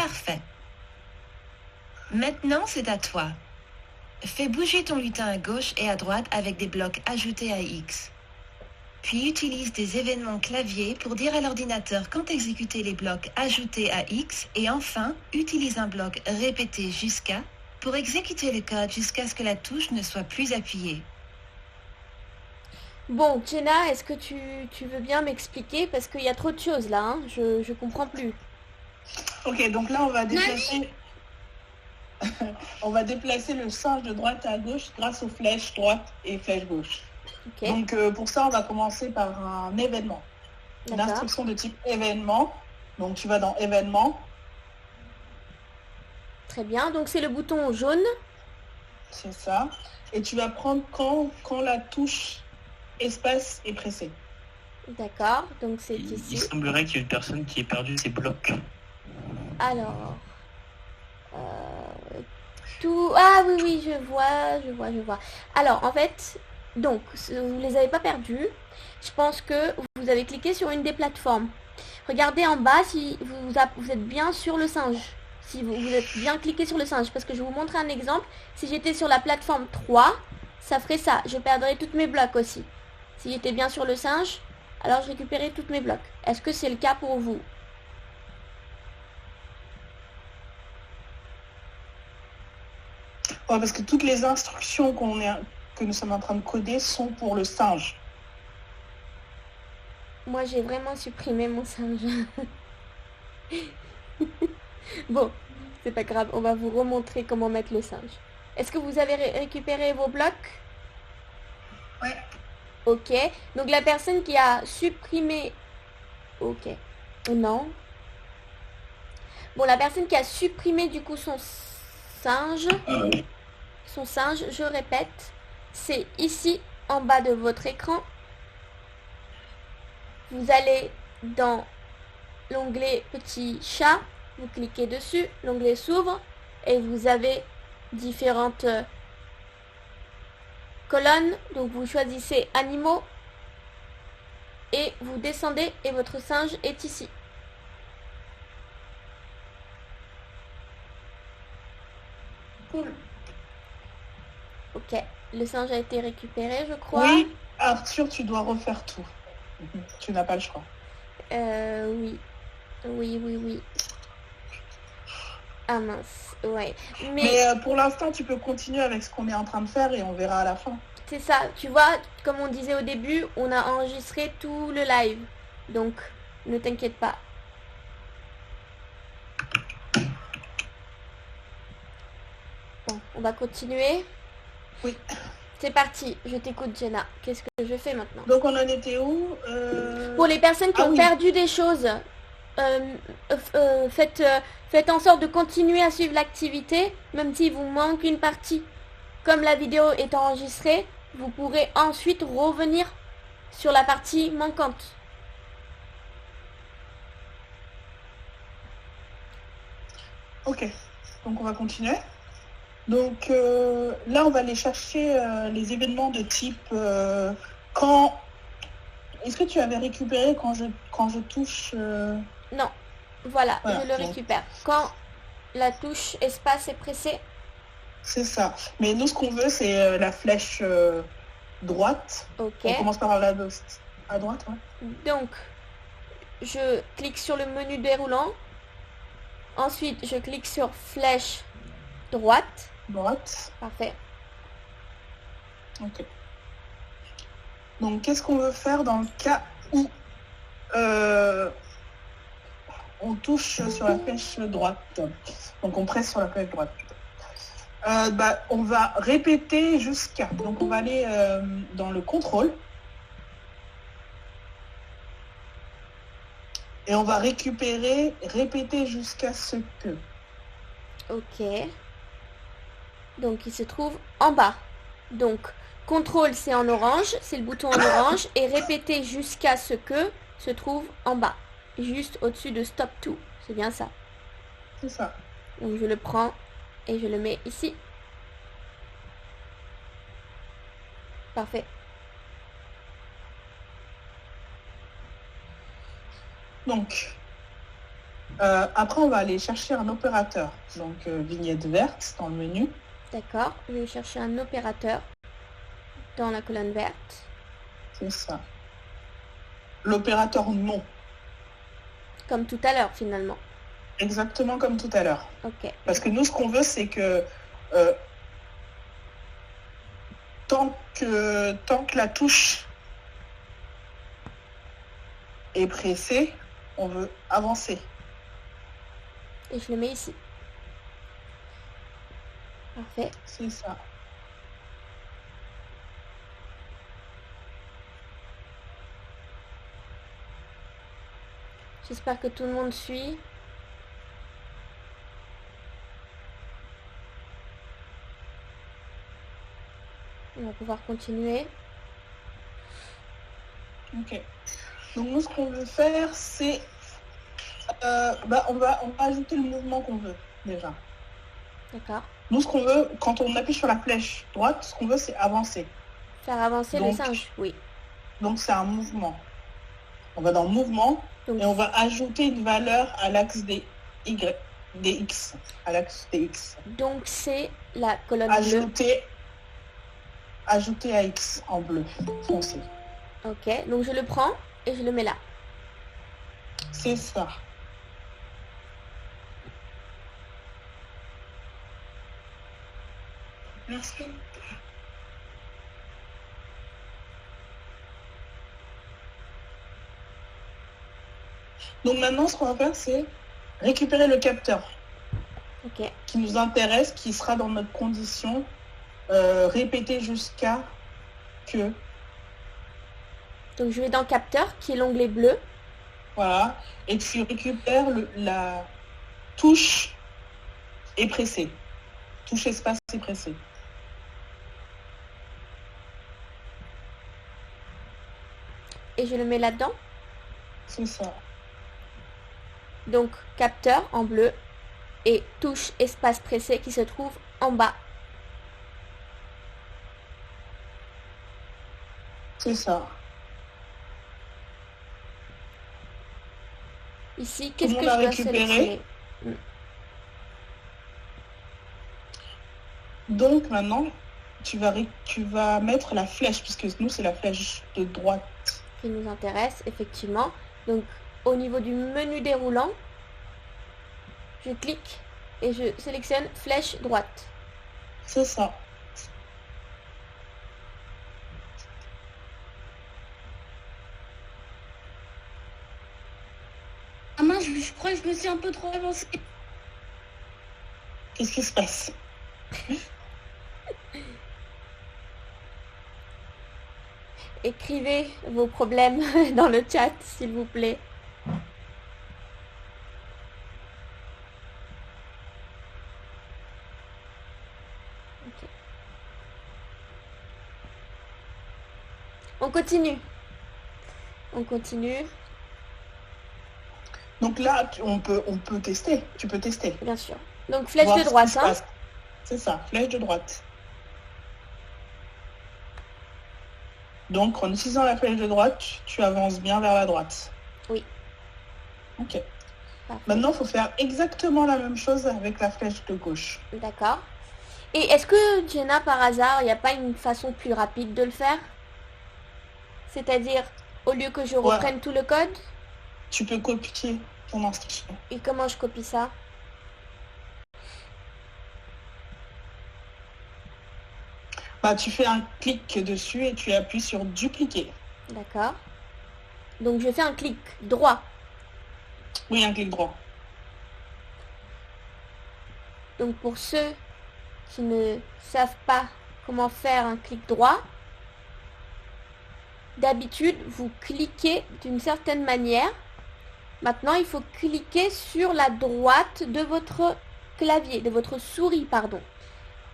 Parfait. Maintenant, c'est à toi. Fais bouger ton lutin à gauche et à droite avec des blocs ajoutés à X. Puis utilise des événements clavier pour dire à l'ordinateur quand exécuter les blocs ajoutés à X et enfin, utilise un bloc répété jusqu'à pour exécuter le code jusqu'à ce que la touche ne soit plus appuyée. Bon, Jenna, est-ce que tu veux bien m'expliquer? Parce qu'il y a trop de choses là, hein. Je comprends plus. Ok, donc là, on va déplacer... on va déplacer le singe de droite à gauche grâce aux flèches droite et flèche gauche. Ok, Donc pour ça, on va commencer par un événement. Une d'accord. instruction de type événement. Donc tu vas dans événement, Très bien. Donc c'est le bouton jaune. c'est ça. Et tu vas prendre quand la touche espace est pressée. D'accord. Donc c'est Il ici. semblerait qu'il y ait une personne qui ait perdu ses blocs. Alors. Tout. Ah oui, oui, je vois. Alors, en fait, donc, vous les avez pas perdus. Je pense que vous avez cliqué sur une des plateformes. Regardez en bas si vous êtes bien sur le singe. Si vous êtes bien cliqué sur le singe. Parce que je vais vous montrer un exemple. Si j'étais sur la plateforme 3, ça ferait ça. Je perdrais toutes mes blocs aussi. Si j'étais bien sur le singe, alors je récupérais toutes mes blocs. Est-ce que c'est le cas pour vous? Ouais, parce que toutes les instructions que nous sommes en train de coder sont pour le singe. Moi, j'ai vraiment supprimé mon singe. Bon, c'est pas grave, on va vous remontrer comment mettre le singe. Est-ce que vous avez récupéré vos blocs? Ouais. Ok. Donc la personne qui a supprimé... Ok. Non. Bon, la personne qui a supprimé du coup son singe, je répète, c'est ici en bas de votre écran. Vous allez dans l'onglet petit chat, vous cliquez dessus, l'onglet s'ouvre et vous avez différentes colonnes. Donc vous choisissez animaux et vous descendez et votre singe est ici. Cool. Ok, le singe a été récupéré, je crois. Oui, Arthur, tu dois refaire tout. Tu n'as pas le choix. Oui. Oui. Ah mince, ouais. Mais pour l'instant, tu peux continuer avec ce qu'on est en train de faire et on verra à la fin. C'est ça, tu vois, comme on disait au début, on a enregistré tout le live. Donc, ne t'inquiète pas. Bon, on va continuer. Oui. C'est parti, je t'écoute Jenna. Qu'est-ce que je fais maintenant? Donc on en était où Pour les personnes qui ont perdu des choses, faites en sorte de continuer à suivre l'activité, même s'il vous manque une partie. Comme la vidéo est enregistrée, vous pourrez ensuite revenir sur la partie manquante. Ok, donc on va continuer. Donc là, on va aller chercher les événements de type quand... Est-ce que tu avais récupéré quand je touche Non, voilà, Voilà, je le bon. récupère. Quand la touche espace est pressée, C'est ça. Mais nous, ce qu'on veut, c'est la flèche droite. ok. On commence par la à droite, ouais. Donc, je clique sur le menu déroulant. Ensuite, je clique sur flèche droite. Droite. Parfait. Ok. Donc, qu'est-ce qu'on veut faire dans le cas où on touche sur la flèche droite? Donc, on presse sur la flèche droite. On va répéter jusqu'à. Donc, on va aller dans le contrôle. Et on va répéter jusqu'à ce que. Ok. Donc, il se trouve en bas. Donc, contrôle, c'est en orange, c'est le bouton en orange. Et répéter jusqu'à ce que se trouve en bas. Juste au-dessus de stop to. C'est bien ça. C'est ça. Donc, je le prends et je le mets ici. Parfait. Donc, Après, on va aller chercher un opérateur. Donc, vignette verte dans le menu. D'accord. Je vais chercher un opérateur dans la colonne verte. C'est ça. L'opérateur non. Comme tout à l'heure, finalement. Exactement comme tout à l'heure. Ok. Parce que nous, ce qu'on veut, c'est que tant que la touche est pressée, on veut avancer. Et je le mets ici. Parfait. C'est ça. J'espère que tout le monde suit. On va pouvoir continuer. Ok. Donc nous, ce qu'on veut faire, c'est... on va ajouter le mouvement qu'on veut, déjà. D'accord. Nous, ce qu'on veut, quand on appuie sur la flèche droite, ce qu'on veut, c'est avancer. Faire avancer le Donc, singe, oui. Donc, c'est un mouvement. On va dans mouvement Donc, et on va ajouter une valeur à l'axe des Y, des X, à l'axe des X. donc c'est la colonne bleue. Ajouter à X en bleu foncé. Ok, donc je le prends et je le mets là. C'est ça. Merci. Donc maintenant, ce qu'on va faire, c'est récupérer le capteur Ok, qui nous intéresse, qui sera dans notre condition, répéter jusqu'à que... donc je vais dans capteur qui est l'onglet bleu. Voilà. Et tu récupères la touche et pressée. Touche espace et pressé. Et je le mets là-dedans. C'est ça. Donc capteur en bleu et touche espace pressé qui se trouve en bas. C'est ça. Ici, Tout qu'est-ce le que monde a je dois récupéré. sélectionner? Donc maintenant, tu vas mettre la flèche, puisque nous, c'est la flèche de droite. Qui nous intéresse, effectivement. Donc au niveau du menu déroulant, je clique et je sélectionne flèche droite. C'est ça. Ah mince, je crois que je me suis un peu trop avancée. Qu'est-ce qui se passe? Écrivez vos problèmes dans le chat, s'il vous plaît. Ok. On continue. On continue, Donc là, on peut tester. Tu peux tester. bien sûr. Donc flèche Voir de ce qui droite, se hein. passe. C'est ça, flèche de droite. Donc en utilisant la flèche de droite, tu avances bien vers la droite. Oui. Ok. Parfait. Maintenant, il faut faire exactement la même chose avec la flèche de gauche. D'accord. Et est-ce que, Jenna, par hasard, il n'y a pas une façon plus rapide de le faire? C'est-à-dire, au lieu que je reprenne tout le code, Tu peux copier ton instruction. et comment je copie ça? Bah, tu fais un clic dessus et tu appuies sur dupliquer. D'accord. Donc je fais un clic droit. Oui, un clic droit. Donc pour ceux qui ne savent pas comment faire un clic droit, d'habitude vous cliquez d'une certaine manière. Maintenant il faut cliquer sur la droite de votre clavier, de votre souris, pardon.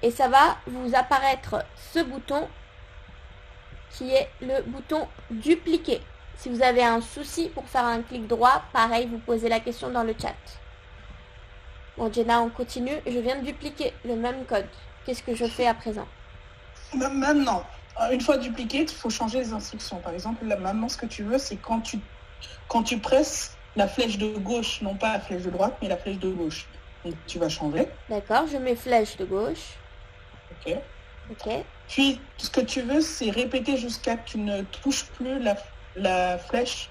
Et ça va vous apparaître ce bouton qui est le bouton dupliquer. Si vous avez un souci pour faire un clic droit, pareil, vous posez la question dans le chat. Bon, Jenna, on continue. Je viens de dupliquer le même code. Qu'est-ce que je fais à présent? Maintenant, une fois dupliqué, il faut changer les instructions. Par exemple, là, maintenant, ce que tu veux, c'est quand tu presses la flèche de gauche, non pas la flèche de droite, mais la flèche de gauche. Donc tu vas changer. D'accord, je mets flèche de gauche. Ok. Ok. Puis ce que tu veux, c'est répéter jusqu'à que tu ne touches plus la flèche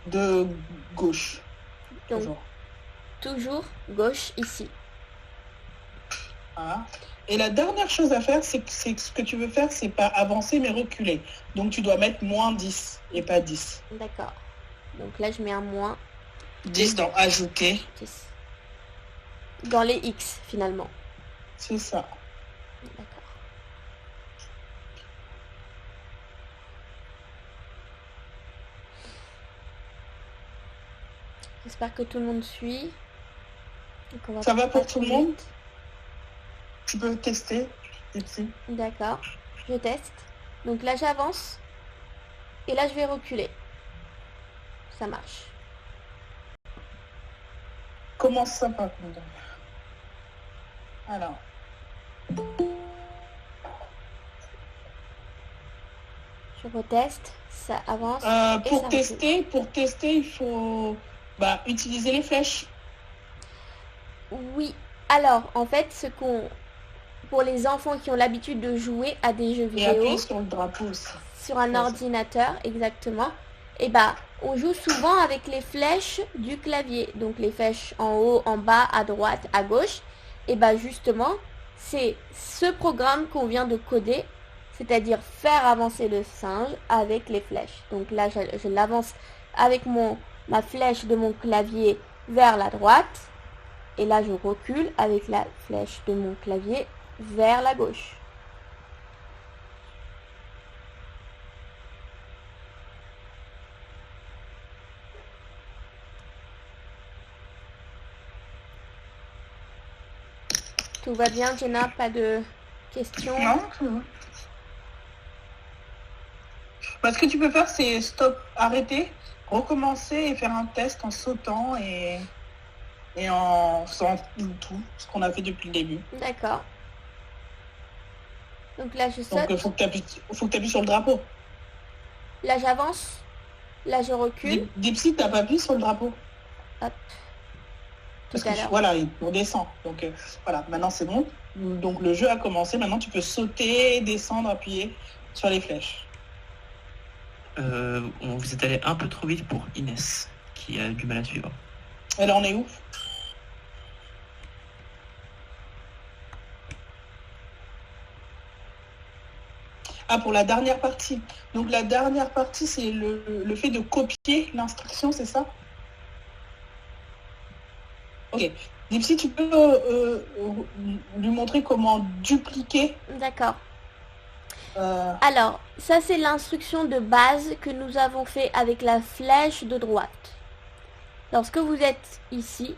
de gauche. Donc, Toujours. toujours gauche ici. Voilà. Et la dernière chose à faire, c'est que ce que tu veux faire, c'est pas avancer, mais reculer. Donc tu dois mettre moins 10 et pas 10. D'accord. Donc là, je mets un moins 10 dans ajouter. 10. Dans les X, finalement. C'est ça. D'accord. J'espère que tout le monde suit. Donc on Ça va pas pour tout le trop monde? vite. Tu peux tester, Dipsy. D'accord. Je teste. Donc là, j'avance. Et là, je vais reculer. Ça marche. Comment ça par contre? Alors. Je reteste. Ça avance. et Pour ça tester, il faut utiliser les flèches. recule. Oui. Alors, en fait, pour les enfants qui ont l'habitude de jouer à des jeux Et vidéo, appuyer sur le drapeau aussi. sur un Ouais, ordinateur, exactement, et on joue souvent avec les flèches du clavier. Donc les flèches en haut, en bas, à droite, à gauche. Et justement, c'est ce programme qu'on vient de coder, c'est-à-dire faire avancer le singe avec les flèches. Donc là, je l'avance avec ma flèche de mon clavier vers la droite. Et là, je recule avec la flèche de mon clavier vers la gauche. Tout va bien, Jenna? Pas de questions? Non, c'est bon. Ce que tu peux faire, c'est stop, arrêter, recommencer et faire un test en sautant et en faisant tout ce qu'on a fait depuis le début. D'accord. Donc là, je saute. Donc il faut que tu appuies sur le drapeau. Là, j'avance. Là, je recule. Dipsy, tu n'as pas appuyé sur le drapeau. Hop. Parce Tout à que l'heure. voilà, on descend. Donc voilà, maintenant c'est bon. Donc le jeu a commencé. Maintenant tu peux sauter, descendre, appuyer sur les flèches. Vous êtes allé un peu trop vite pour Inès, qui a du mal à suivre. Et là on est où? Ah, pour la dernière partie. Donc la dernière partie, c'est le fait de copier l'instruction, c'est ça? Ok. Dipsy, tu peux lui montrer comment dupliquer. D'accord. Alors, ça, c'est l'instruction de base que nous avons fait avec la flèche de droite. Lorsque vous êtes ici,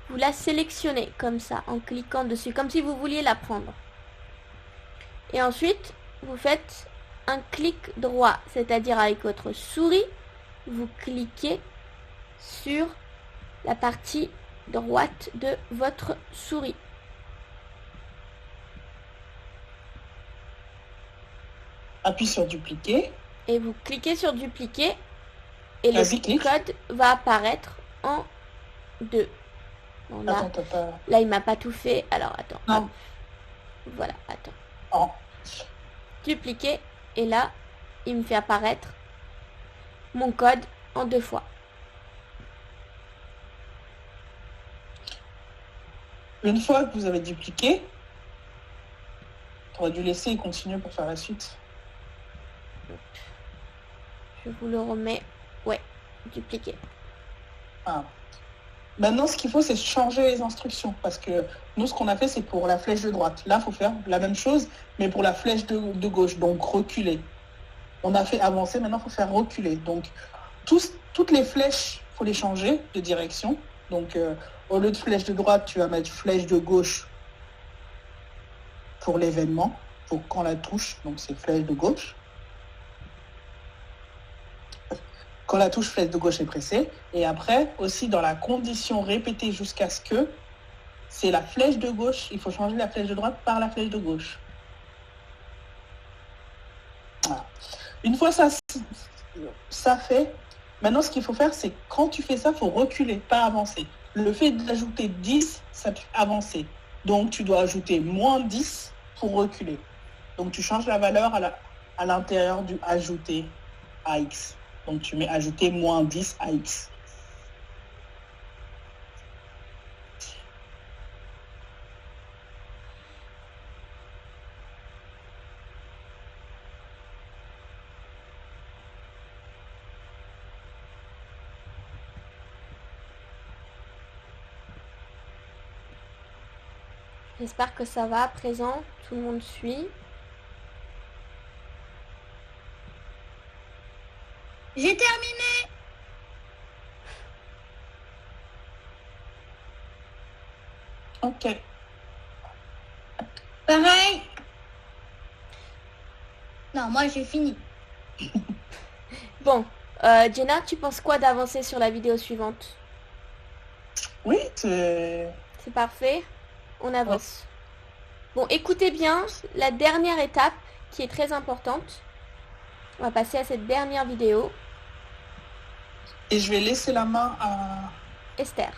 vous la sélectionnez comme ça, en cliquant dessus, comme si vous vouliez la prendre. Et ensuite, vous faites un clic droit, c'est-à-dire avec votre souris, vous cliquez sur la partie droite de votre souris. Appuie sur dupliquer. Et vous cliquez sur dupliquer et le Vas-y, clique. code va apparaître en 2. Bon, là, Attends, t'as pas... là, il m'a pas tout fait. Alors, attends. Non. Hop. Voilà, attends. Oh. Dupliquer. Et là, il me fait apparaître mon code en 2 fois. Une fois que vous avez dupliqué, tu aurais dû laisser et continuer pour faire la suite. Je vous le remets. Ouais, dupliquer. Ah. Maintenant, ce qu'il faut, c'est changer les instructions. Parce que nous, ce qu'on a fait, c'est pour la flèche de droite. Là, il faut faire la même chose, mais pour la flèche de gauche. Donc, reculer. On a fait avancer, maintenant, il faut faire reculer. Donc, toutes les flèches, il faut les changer de direction. Donc, au lieu de flèche de droite, tu vas mettre flèche de gauche pour l'événement, pour quand la touche. Donc, c'est flèche de gauche. Quand la touche flèche de gauche est pressée. Et après, aussi dans la condition répétée jusqu'à ce que c'est la flèche de gauche, il faut changer la flèche de droite par la flèche de gauche. Voilà. Une fois ça fait, Maintenant, ce qu'il faut faire, c'est quand tu fais ça, il faut reculer, pas avancer. Le fait d'ajouter 10, ça te fait avancer. Donc, tu dois ajouter moins 10 pour reculer. Donc, tu changes la valeur à l'intérieur du ajouter à x. Donc, tu mets ajouter moins 10 à x. J'espère que ça va à présent. Tout le monde suit. J'ai terminé. Ok. Pareil. Non, moi j'ai fini. Bon, Jenna, tu penses quoi d'avancer sur la vidéo suivante? Oui, c'est... C'est parfait. On avance. Bon, écoutez bien la dernière étape qui est très importante. On va passer à cette dernière vidéo. Et je vais laisser la main à Esther,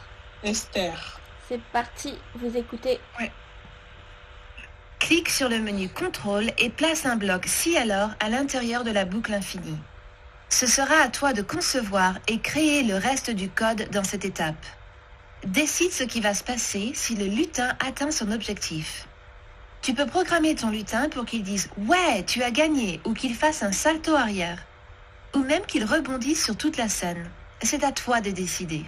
Esther. c'est parti. Vous écoutez. Clique sur le menu Contrôle et place un bloc si alors à l'intérieur de la boucle infinie. Ce sera à toi de concevoir et créer le reste du code dans cette étape. Décide ce qui va se passer si le lutin atteint son objectif. Tu peux programmer ton lutin pour qu'il dise « Ouais, tu as gagné » ou qu'il fasse un salto arrière. Ou même qu'il rebondisse sur toute la scène. C'est à toi de décider.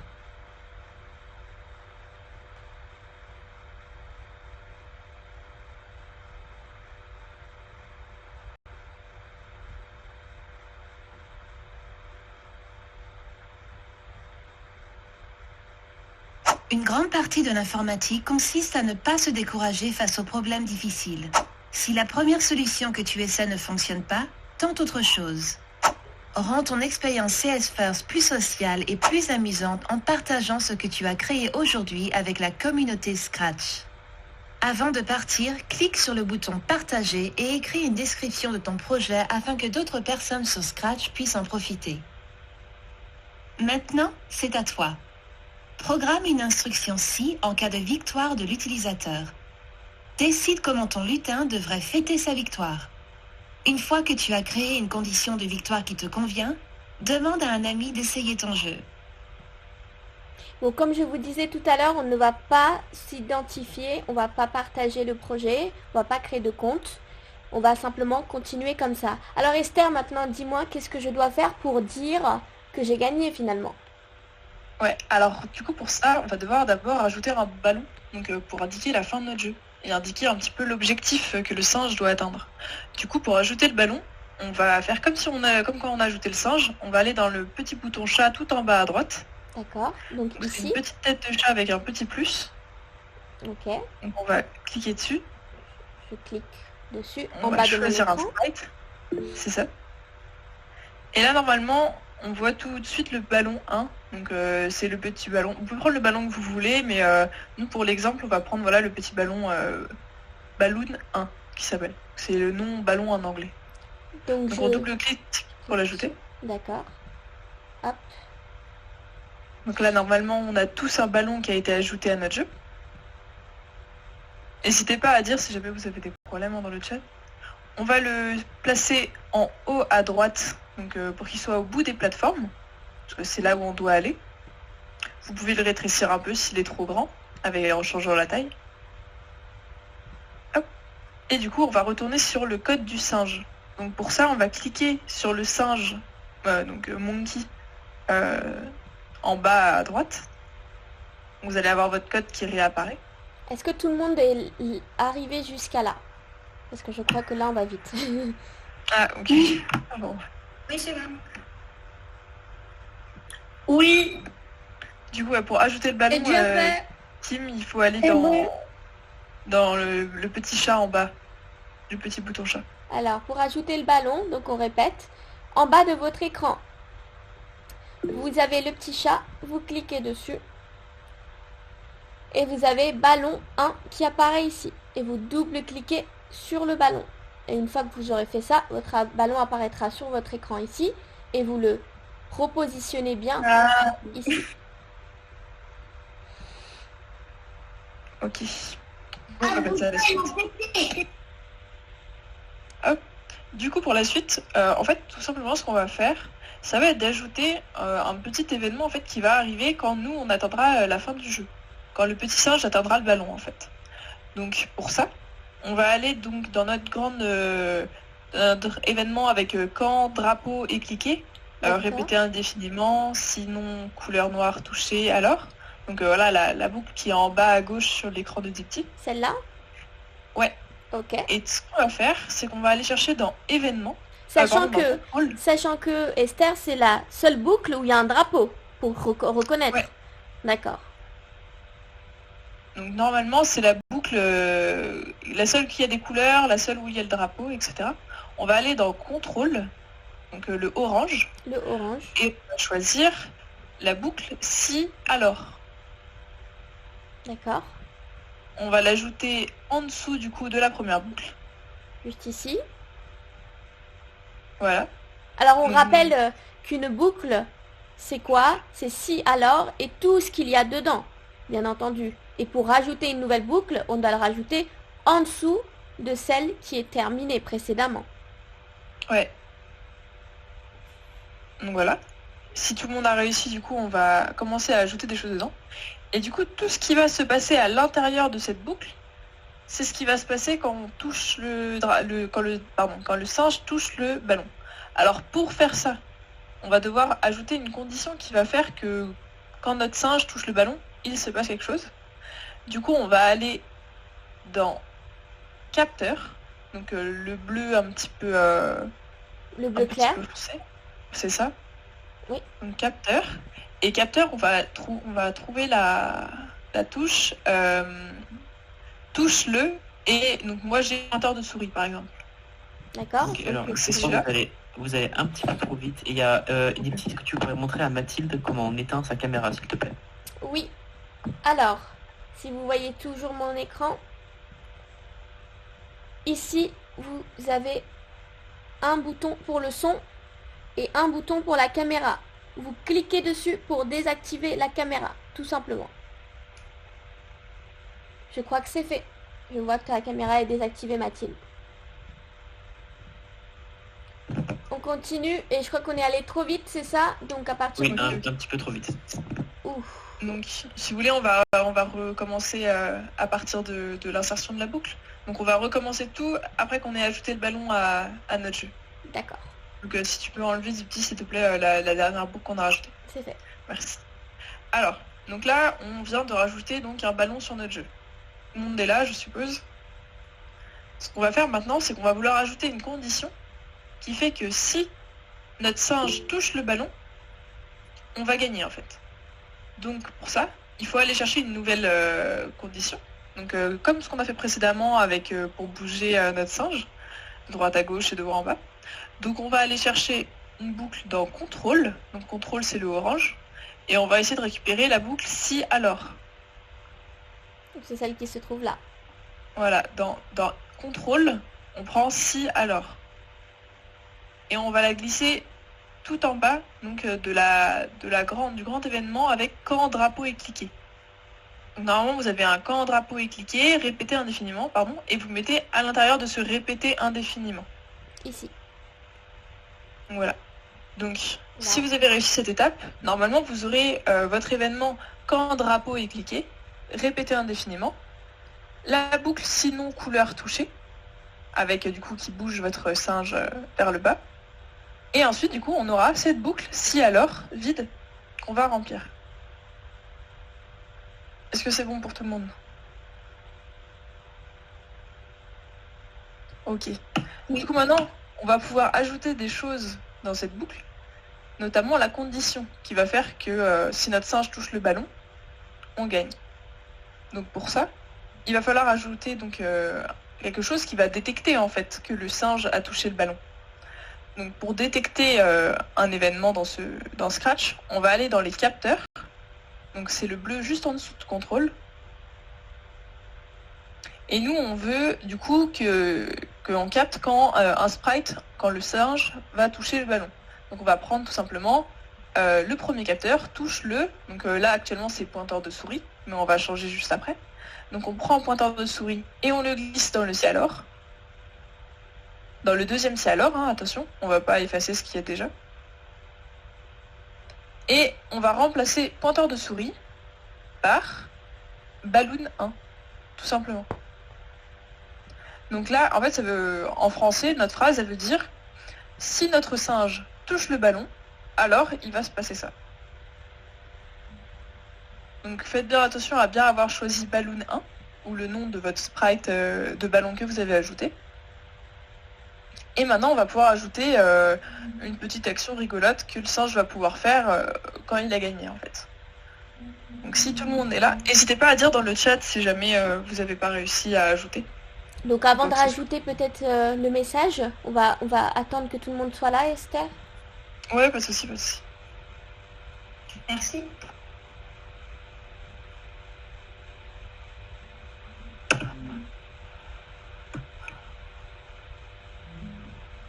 Une grande partie de l'informatique consiste à ne pas se décourager face aux problèmes difficiles. Si la première solution que tu essaies ne fonctionne pas, tente autre chose. Rends ton expérience CS First plus sociale et plus amusante en partageant ce que tu as créé aujourd'hui avec la communauté Scratch. Avant de partir, clique sur le bouton Partager et écris une description de ton projet afin que d'autres personnes sur Scratch puissent en profiter. Maintenant, c'est à toi. Programme une instruction si en cas de victoire de l'utilisateur. Décide comment ton lutin devrait fêter sa victoire. Une fois que tu as créé une condition de victoire qui te convient, demande à un ami d'essayer ton jeu. Bon, comme je vous disais tout à l'heure, on ne va pas s'identifier, on va pas partager le projet, on va pas créer de compte. On va simplement continuer comme ça. Alors Esther, maintenant dis-moi, qu'est-ce que je dois faire pour dire que j'ai gagné finalement? Ouais, alors du coup pour ça, on va devoir d'abord ajouter un ballon donc, pour indiquer la fin de notre jeu et indiquer un petit peu l'objectif que le singe doit atteindre. Du coup pour ajouter le ballon, on va faire comme quand on a ajouté le singe, on va aller dans le petit bouton chat tout en bas à droite. D'accord, donc C'est ici, une petite tête de chat avec un petit plus. ok, Donc on va cliquer dessus, je clique dessus, on en va bas de mon choisir un écran. sprite, c'est ça. Et là normalement, on voit tout de suite le ballon 1. Donc c'est le petit ballon. Vous pouvez prendre le ballon que vous voulez, mais nous pour l'exemple, on va prendre voilà le petit ballon Balloon 1 qui s'appelle. C'est le nom ballon en anglais. Donc Donc on double-clique pour l'ajouter. D'accord, hop, Donc là normalement, on a tous un ballon qui a été ajouté à notre jeu. N'hésitez pas à dire si jamais vous avez des problèmes dans le chat. On va le placer en haut à droite, donc pour qu'il soit au bout des plateformes, parce que c'est là où on doit aller. Vous pouvez le rétrécir un peu s'il est trop grand, en changeant la taille. Hop. Et du coup, on va retourner sur le code du singe. Donc pour ça, on va cliquer sur le singe, monkey, en bas à droite. Vous allez avoir votre code qui réapparaît. est-ce que tout le monde est arrivé jusqu'à là? Parce que je crois que là on va vite. Ah, ok. Ah bon. Oui, c'est bon. Oui. Du coup, pour ajouter le ballon, Et déjà fait. Tim, il faut aller Et bon. dans le petit chat en bas. Le petit bouton chat. Alors, pour ajouter le ballon, donc on répète, en bas de votre écran, vous avez le petit chat, vous cliquez dessus, et vous avez ballon 1 qui apparaît ici, et vous double-cliquez sur le ballon. Et une fois que vous aurez fait ça, votre ballon apparaîtra sur votre écran ici, et vous le repositionnez bien Ah, ici. Ok. On va mettre ça à la suite. Du coup, pour la suite, en fait, tout simplement, ce qu'on va faire, ça va être d'ajouter un petit événement en fait qui va arriver quand nous on atteindra la fin du jeu, quand le petit singe atteindra le ballon en fait. Donc pour ça, on va aller donc dans notre événement avec quand, drapeau et cliquer, D'accord. répéter indéfiniment, sinon couleur noire touchée alors. Donc voilà la boucle qui est en bas à gauche sur l'écran de Dipty. Celle-là? Ouais. Ok. Et ce qu'on va faire, c'est qu'on va aller chercher dans événements. Sachant pardon, dans que, contrôle. sachant que Esther, c'est la seule boucle où il y a un drapeau pour reconnaître. Ouais. D'accord. Donc normalement c'est la boucle, la seule qui a des couleurs, la seule où il y a le drapeau, etc. On va aller dans contrôle, donc le orange, Le orange. et on va choisir la boucle si alors. D'accord. On va l'ajouter en dessous du coup de la première boucle. Juste ici. Voilà. Alors on Mhm. rappelle qu'une boucle, c'est quoi? C'est si alors et tout ce qu'il y a dedans, bien entendu. Et pour rajouter une nouvelle boucle, on doit le rajouter en dessous de celle qui est terminée précédemment. Ouais. Donc voilà. Si tout le monde a réussi, du coup, on va commencer à ajouter des choses dedans. Et du coup, tout ce qui va se passer à l'intérieur de cette boucle, c'est ce qui va se passer quand on touche quand le singe touche le ballon. Alors pour faire ça, on va devoir ajouter une condition qui va faire que quand notre singe touche le ballon, il se passe quelque chose. Du coup, on va aller dans capteur, donc le bleu un petit peu Le un bleu petit clair. peu foncé. C'est ça. Oui. Donc capteur. Et capteur, on va trouver la touche touche-le. Et donc moi j'ai un pointeur de souris par exemple. D'accord. Ok, alors, Donc, c'est je pense celui-là. que vous allez un petit peu trop vite. Et il y a des petites que tu pourrais montrer à Mathilde comment on éteint sa caméra, s'il te plaît. Oui. Alors, si vous voyez toujours mon écran, ici, vous avez un bouton pour le son et un bouton pour la caméra. Vous cliquez dessus pour désactiver la caméra, tout simplement. Je crois que c'est fait. Je vois que la caméra est désactivée, Mathilde. On continue et je crois qu'on est allé trop vite, c'est ça? Donc à partir Oui, de... un petit peu trop vite. Ouf. Donc si vous voulez, on va recommencer à partir de l'insertion de la boucle. Donc on va recommencer tout après qu'on ait ajouté le ballon à notre jeu. D'accord, Donc si tu peux enlever du petit s'il te plaît la dernière boucle qu'on a rajoutée. c'est fait. Merci. Alors, donc là, on vient de rajouter donc un ballon sur notre jeu. Tout le monde est là, je suppose. Ce qu'on va faire maintenant, c'est qu'on va vouloir ajouter une condition qui fait que si notre singe touche le ballon, on va gagner en fait. Donc pour ça, il faut aller chercher une nouvelle condition. Donc comme ce qu'on a fait précédemment avec pour bouger notre singe, droite à gauche et de haut en bas. Donc on va aller chercher une boucle dans contrôle. Donc contrôle c'est le orange. Et on va essayer de récupérer la boucle si alors. Donc c'est celle qui se trouve là. Voilà, dans contrôle, on prend si alors. Et on va la glisser tout en bas donc du grand événement avec quand drapeau est cliqué. Donc, normalement vous avez un quand drapeau est cliqué, répété indéfiniment, pardon, et vous mettez à l'intérieur de ce répéter indéfiniment. Ici. Donc, voilà. Donc Là. si vous avez réussi cette étape, normalement vous aurez votre événement quand drapeau est cliqué, répété indéfiniment, la boucle sinon couleur touchée, avec du coup qui bouge votre singe vers le bas. Et ensuite, du coup, on aura cette boucle si alors vide qu'on va remplir. Est-ce que c'est bon pour tout le monde? Ok. Du coup, maintenant, on va pouvoir ajouter des choses dans cette boucle, notamment la condition qui va faire que si notre singe touche le ballon, on gagne. Donc pour ça, il va falloir ajouter donc quelque chose qui va détecter en fait que le singe a touché le ballon. Donc pour détecter un événement dans Scratch, on va aller dans les capteurs. Donc c'est le bleu juste en dessous de contrôle. Et nous on veut du coup qu'on capte quand un sprite, quand le singe va toucher le ballon. Donc on va prendre tout simplement le premier capteur touche donc là actuellement c'est pointeur de souris, mais on va changer juste après. Donc on prend un pointeur de souris et on le glisse dans le Cialor. Dans le deuxième Cialor, hein, attention, on va pas effacer ce qu'il y a déjà. Et on va remplacer pointeur de souris par Balloon 1, tout simplement. Donc là, en fait, en français, notre phrase, elle veut dire si notre singe touche le ballon, alors il va se passer ça. Donc faites bien attention à bien avoir choisi Balloon 1, ou le nom de votre sprite de ballon que vous avez ajouté. Et maintenant, on va pouvoir ajouter une petite action rigolote que le singe va pouvoir faire quand il a gagné, en fait. Donc si tout le monde est là, n'hésitez pas à dire dans le chat si jamais vous n'avez pas réussi à ajouter. Donc avant de rajouter peut-être le message, on va attendre que tout le monde soit là, Esther. Ouais, pas de souci, pas de souci. Merci.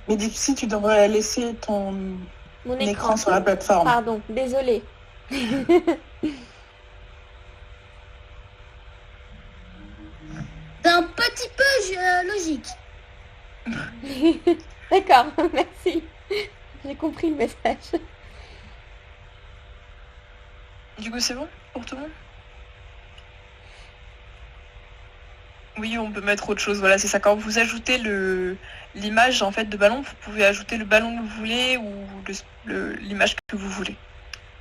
Mais si tu devrais laisser ton Mon écran sur la plateforme. Pardon, désolée. C'est un petit peu logique. D'accord, merci. J'ai compris le message. Du coup, c'est bon pour tout le monde? Oui, on peut mettre autre chose. Voilà, c'est ça. Quand vous ajoutez l'image en fait de ballon, vous pouvez ajouter le ballon que vous voulez ou l'image que vous voulez.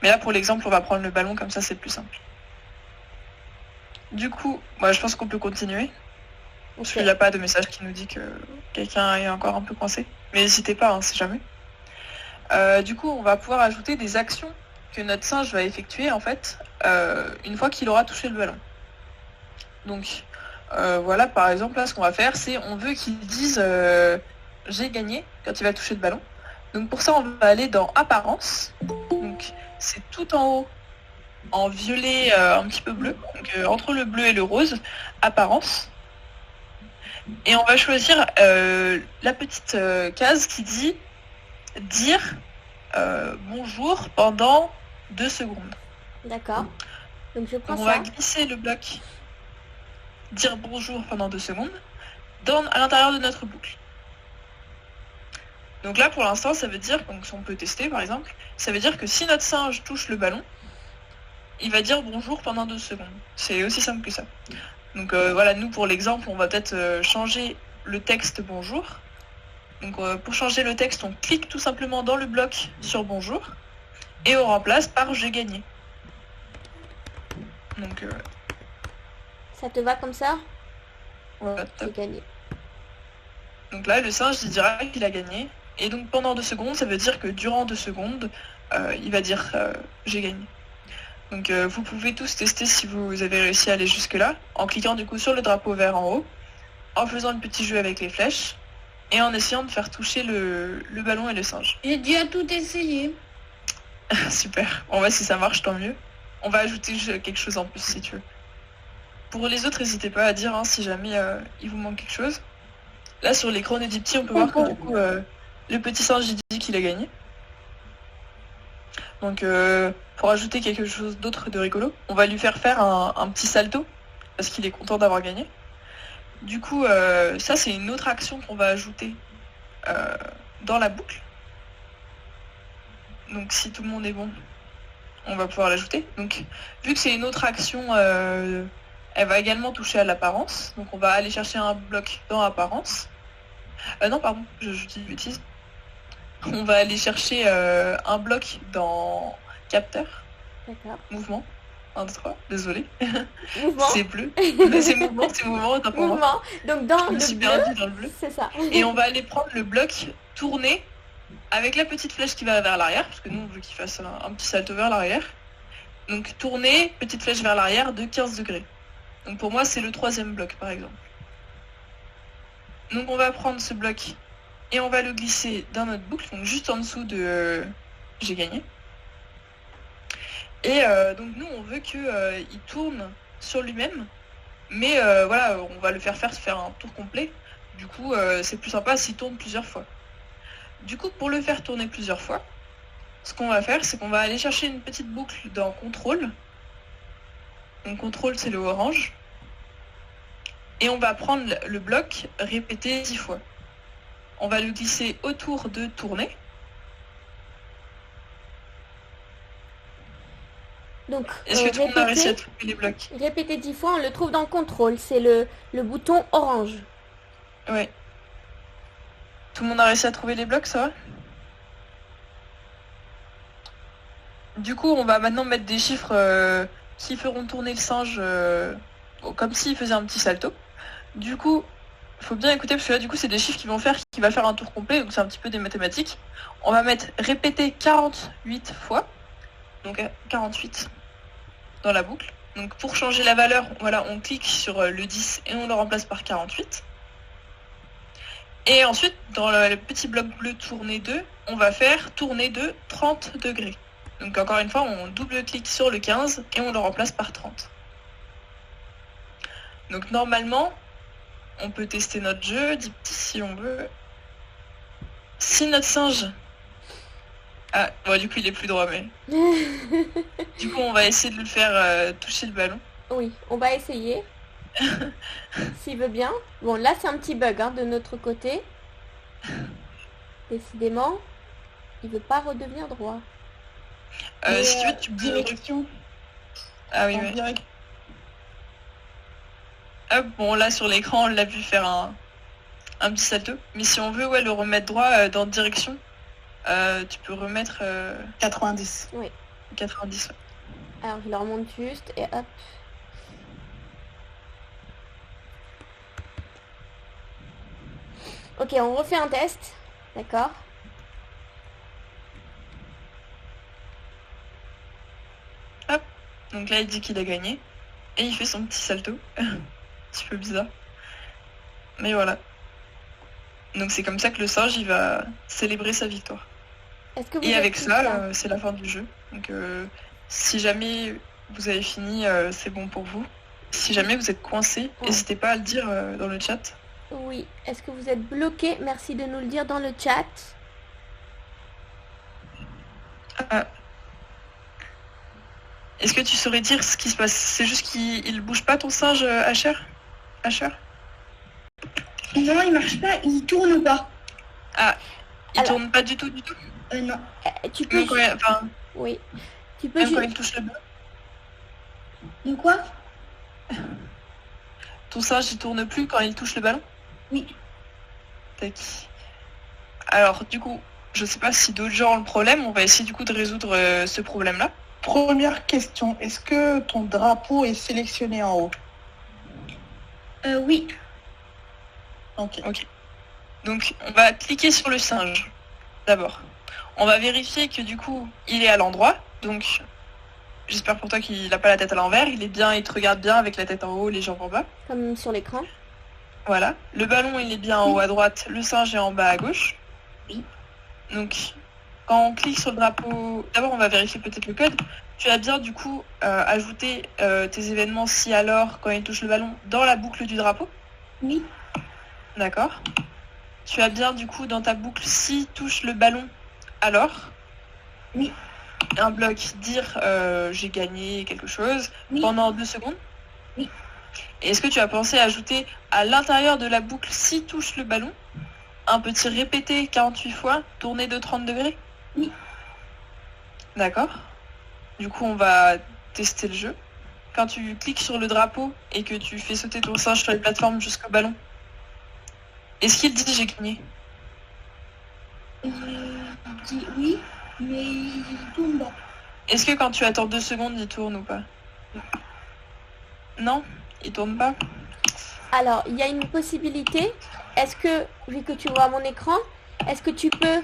Mais là, pour l'exemple, on va prendre le ballon, comme ça, c'est plus simple. Du coup, moi, je pense qu'on peut continuer. Parce qu'il n'y a pas de message qui nous dit que quelqu'un est encore un peu coincé. Mais n'hésitez pas, hein, si jamais. Du coup, on va pouvoir ajouter des actions que notre singe va effectuer, en fait, une fois qu'il aura touché le ballon. Donc, voilà, par exemple, là, ce qu'on va faire, c'est on veut qu'il dise j'ai gagné quand il va toucher le ballon. Donc, pour ça, on va aller dans Apparence. Donc, c'est tout en haut, en violet un petit peu bleu. Donc, entre le bleu et le rose, Apparence. Et on va choisir la petite case qui dit dire bonjour pendant 2 secondes. D'accord. Donc je prends Donc on ça. va glisser le bloc dire bonjour pendant 2 secondes à l'intérieur de notre boucle. Donc là pour l'instant ça veut dire, donc si on peut tester par exemple, ça veut dire que si notre singe touche le ballon, il va dire bonjour pendant 2 secondes. C'est aussi simple que ça. Donc voilà, nous pour l'exemple, on va peut-être changer le texte bonjour. Donc pour changer le texte, on clique tout simplement dans le bloc sur bonjour et on remplace par j'ai gagné. Donc Ça te va comme ça? voilà, J'ai top. gagné. Donc là, le singe il dira qu'il a gagné. Et donc pendant 2 secondes, ça veut dire que durant 2 secondes, il va dire j'ai gagné. Donc vous pouvez tous tester si vous avez réussi à aller jusque-là, en cliquant du coup sur le drapeau vert en haut, en faisant le petit jeu avec les flèches, et en essayant de faire toucher le ballon et le singe. J'ai déjà tout essayé. Super. On va si ça marche, tant mieux. On va ajouter quelque chose en plus si tu veux. Pour les autres, n'hésitez pas à dire si jamais il vous manque quelque chose. Là sur l'écran des petits, on peut voir que du coup le petit singe il dit qu'il a gagné. Donc pour ajouter quelque chose d'autre de rigolo, on va lui faire un petit salto parce qu'il est content d'avoir gagné. Du coup, ça c'est une autre action qu'on va ajouter dans la boucle. Donc si tout le monde est bon, on va pouvoir l'ajouter. Donc vu que c'est une autre action, elle va également toucher à l'apparence. Donc on va aller chercher un bloc dans apparence. Non pardon, je dis une bêtise. On va aller chercher un bloc dans capteur, D'accord. mouvement. 1, 2, 3, désolé. Mouvement. C'est bleu. Mais c'est mouvement, autant pour moi. Mouvement. Donc dans Je me le suis bleu, perdue dans le bleu. c'est ça. Et on va aller prendre le bloc tourné avec la petite flèche qui va vers l'arrière, parce que nous on veut qu'il fasse un petit salto vers l'arrière. Donc tourner, petite flèche vers l'arrière de 15 degrés. Donc pour moi c'est le 3e bloc par exemple. Donc on va prendre ce bloc et on va le glisser dans notre boucle, donc juste en dessous de j'ai gagné. Et donc nous on veut qu'il tourne sur lui-même, mais voilà, on va le faire un tour complet. Du coup c'est plus sympa s'il tourne plusieurs fois. Du coup pour le faire tourner plusieurs fois, ce qu'on va faire, c'est qu'on va aller chercher une petite boucle dans contrôle. Donc contrôle, c'est le orange. Et on va prendre le bloc répété 10 fois. On va le glisser autour de tourner. Donc, Est-ce que tout le monde a réussi à trouver les blocs? répéter 10 fois, on le trouve dans contrôle. C'est le bouton orange. Ouais. Tout le monde a réussi à trouver les blocs, ça va? Du coup, on va maintenant mettre des chiffres qui feront tourner le singe comme s'il faisait un petit salto. Du coup, il faut bien écouter parce que là, du coup, c'est des chiffres qui va faire un tour complet, donc c'est un petit peu des mathématiques. On va mettre répéter 48 fois, donc 48 dans la boucle. Donc pour changer la valeur, voilà, on clique sur le 10 et on le remplace par 48. Et ensuite, dans le petit bloc bleu tourner 2, on va faire tourner de 30 degrés. Donc encore une fois, on double-clique sur le 15 et on le remplace par 30. Donc normalement, on peut tester notre jeu, si on veut. Si notre singe... Ah, bon, du coup, il est plus droit, mais... Du coup, on va essayer de le faire toucher le ballon. Oui, on va essayer. S'il veut bien. Bon, là, c'est un petit bug hein, de notre côté. Décidément, il veut pas redevenir droit. Si tu veux, tu peux... Direction. Ah oui, En ouais. direct. Hop, bon, là, sur l'écran, on l'a vu faire un petit salto. Mais si on veut, ouais, le remettre droit dans direction, tu peux remettre 90. 90. Ouais. Alors, je le remonte juste et hop. Ok, on refait un test. D'accord. Donc là, il dit qu'il a gagné. Et il fait son petit salto. Un petit peu bizarre. Mais voilà. Donc c'est comme ça que le singe, il va célébrer sa victoire. Est-ce que vous Et êtes avec tous ça, là c'est la fin du jeu. Donc si jamais vous avez fini, c'est bon pour vous. Si jamais vous êtes coincé, Ouais. n'hésitez pas à le dire dans le chat. Oui. Est-ce que vous êtes bloqué? Merci de nous le dire dans le chat. Ah. Est-ce que tu saurais dire ce qui se passe? C'est juste qu'il bouge pas ton singe, Asher? Asher? Non, il marche pas, il tourne pas. Ah, il Alors- tourne pas du tout, du tout? Non. Tu peux... Même quand il, enfin, Oui. Tu peux même ju- quand il touche le ballon? De quoi? Ton singe, il tourne plus quand il touche le ballon? Oui. Tac. Alors, du coup, je sais pas si d'autres gens ont le problème. On va essayer du coup de résoudre ce problème-là. Première question, est-ce que ton drapeau est sélectionné en haut? Oui. Ok. Donc, on va cliquer sur le singe, d'abord. On va vérifier que du coup, il est à l'endroit. Donc, j'espère pour toi qu'il n'a pas la tête à l'envers. Il est bien, il te regarde bien avec la tête en haut, les jambes en bas. Comme sur l'écran. Voilà. Le ballon, il est bien en haut à droite. Le singe est en bas à gauche. Oui. Donc, quand on clique sur le drapeau, d'abord, on va vérifier peut-être le code. Tu as bien, du coup, ajouté tes événements si alors, quand il touche le ballon, dans la boucle du drapeau. Oui. D'accord. Tu as bien, du coup, dans ta boucle, si touche le ballon, alors. Oui. Un bloc, dire j'ai gagné quelque chose Oui. pendant 2 secondes. Oui. Et est-ce que tu as pensé à ajouter à l'intérieur de la boucle, si touche le ballon, un petit répété 48 fois, tourné de 30 degrés? Oui. D'accord. Du coup, on va tester le jeu. Quand tu cliques sur le drapeau et que tu fais sauter ton singe sur les plateformes jusqu'au ballon, est-ce qu'il dit j'ai gagné? Il dit oui, mais il tourne pas. Est-ce que quand tu attends 2 secondes, il tourne ou pas? Non, il tourne pas. Alors, il y a une possibilité. Est-ce que, vu que tu vois mon écran, est-ce que tu peux,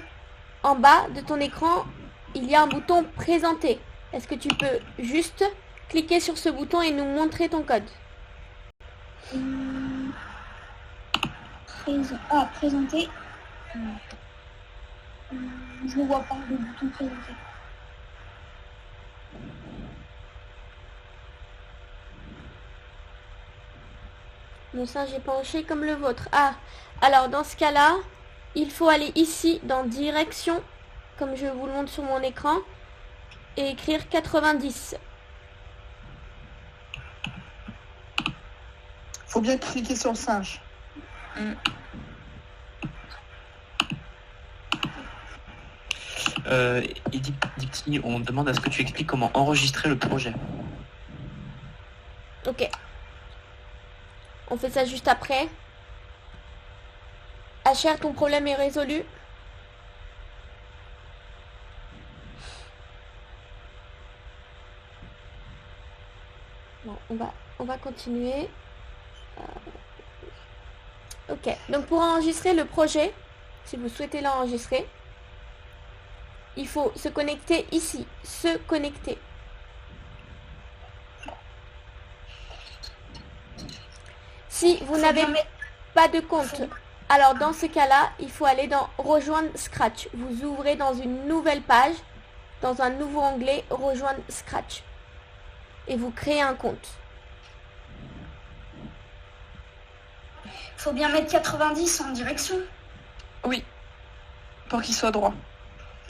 en bas de ton écran, il y a un bouton présenter. Est-ce que tu peux juste cliquer sur ce bouton et nous montrer ton code? Présenter. Je ne vois pas le bouton présenter. Mon singe est penché comme le vôtre. Ah, alors dans ce cas-là, il faut aller ici dans direction comme je vous le montre sur mon écran, et écrire 90. Faut bien cliquer sur le singe. Et Dipsy, on demande à ce que tu expliques comment enregistrer le projet. Ok. On fait ça juste après. HR, ton problème est résolu. Bon, on va continuer. Ok, donc pour enregistrer le projet, si vous souhaitez l'enregistrer, il faut se connecter ici, se connecter. Si vous n'avez pas de compte, alors dans ce cas-là, il faut aller dans Rejoindre Scratch. Vous ouvrez dans une nouvelle page, dans un nouveau onglet Rejoindre Scratch. Et vous créez un compte. Faut bien mettre 90 en direction. Oui, pour qu'il soit droit.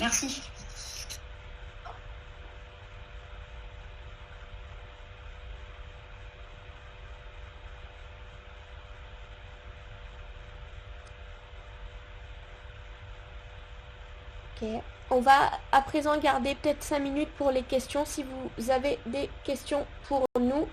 Merci. Ok. On va à présent garder peut-être 5 minutes pour les questions si vous avez des questions pour nous.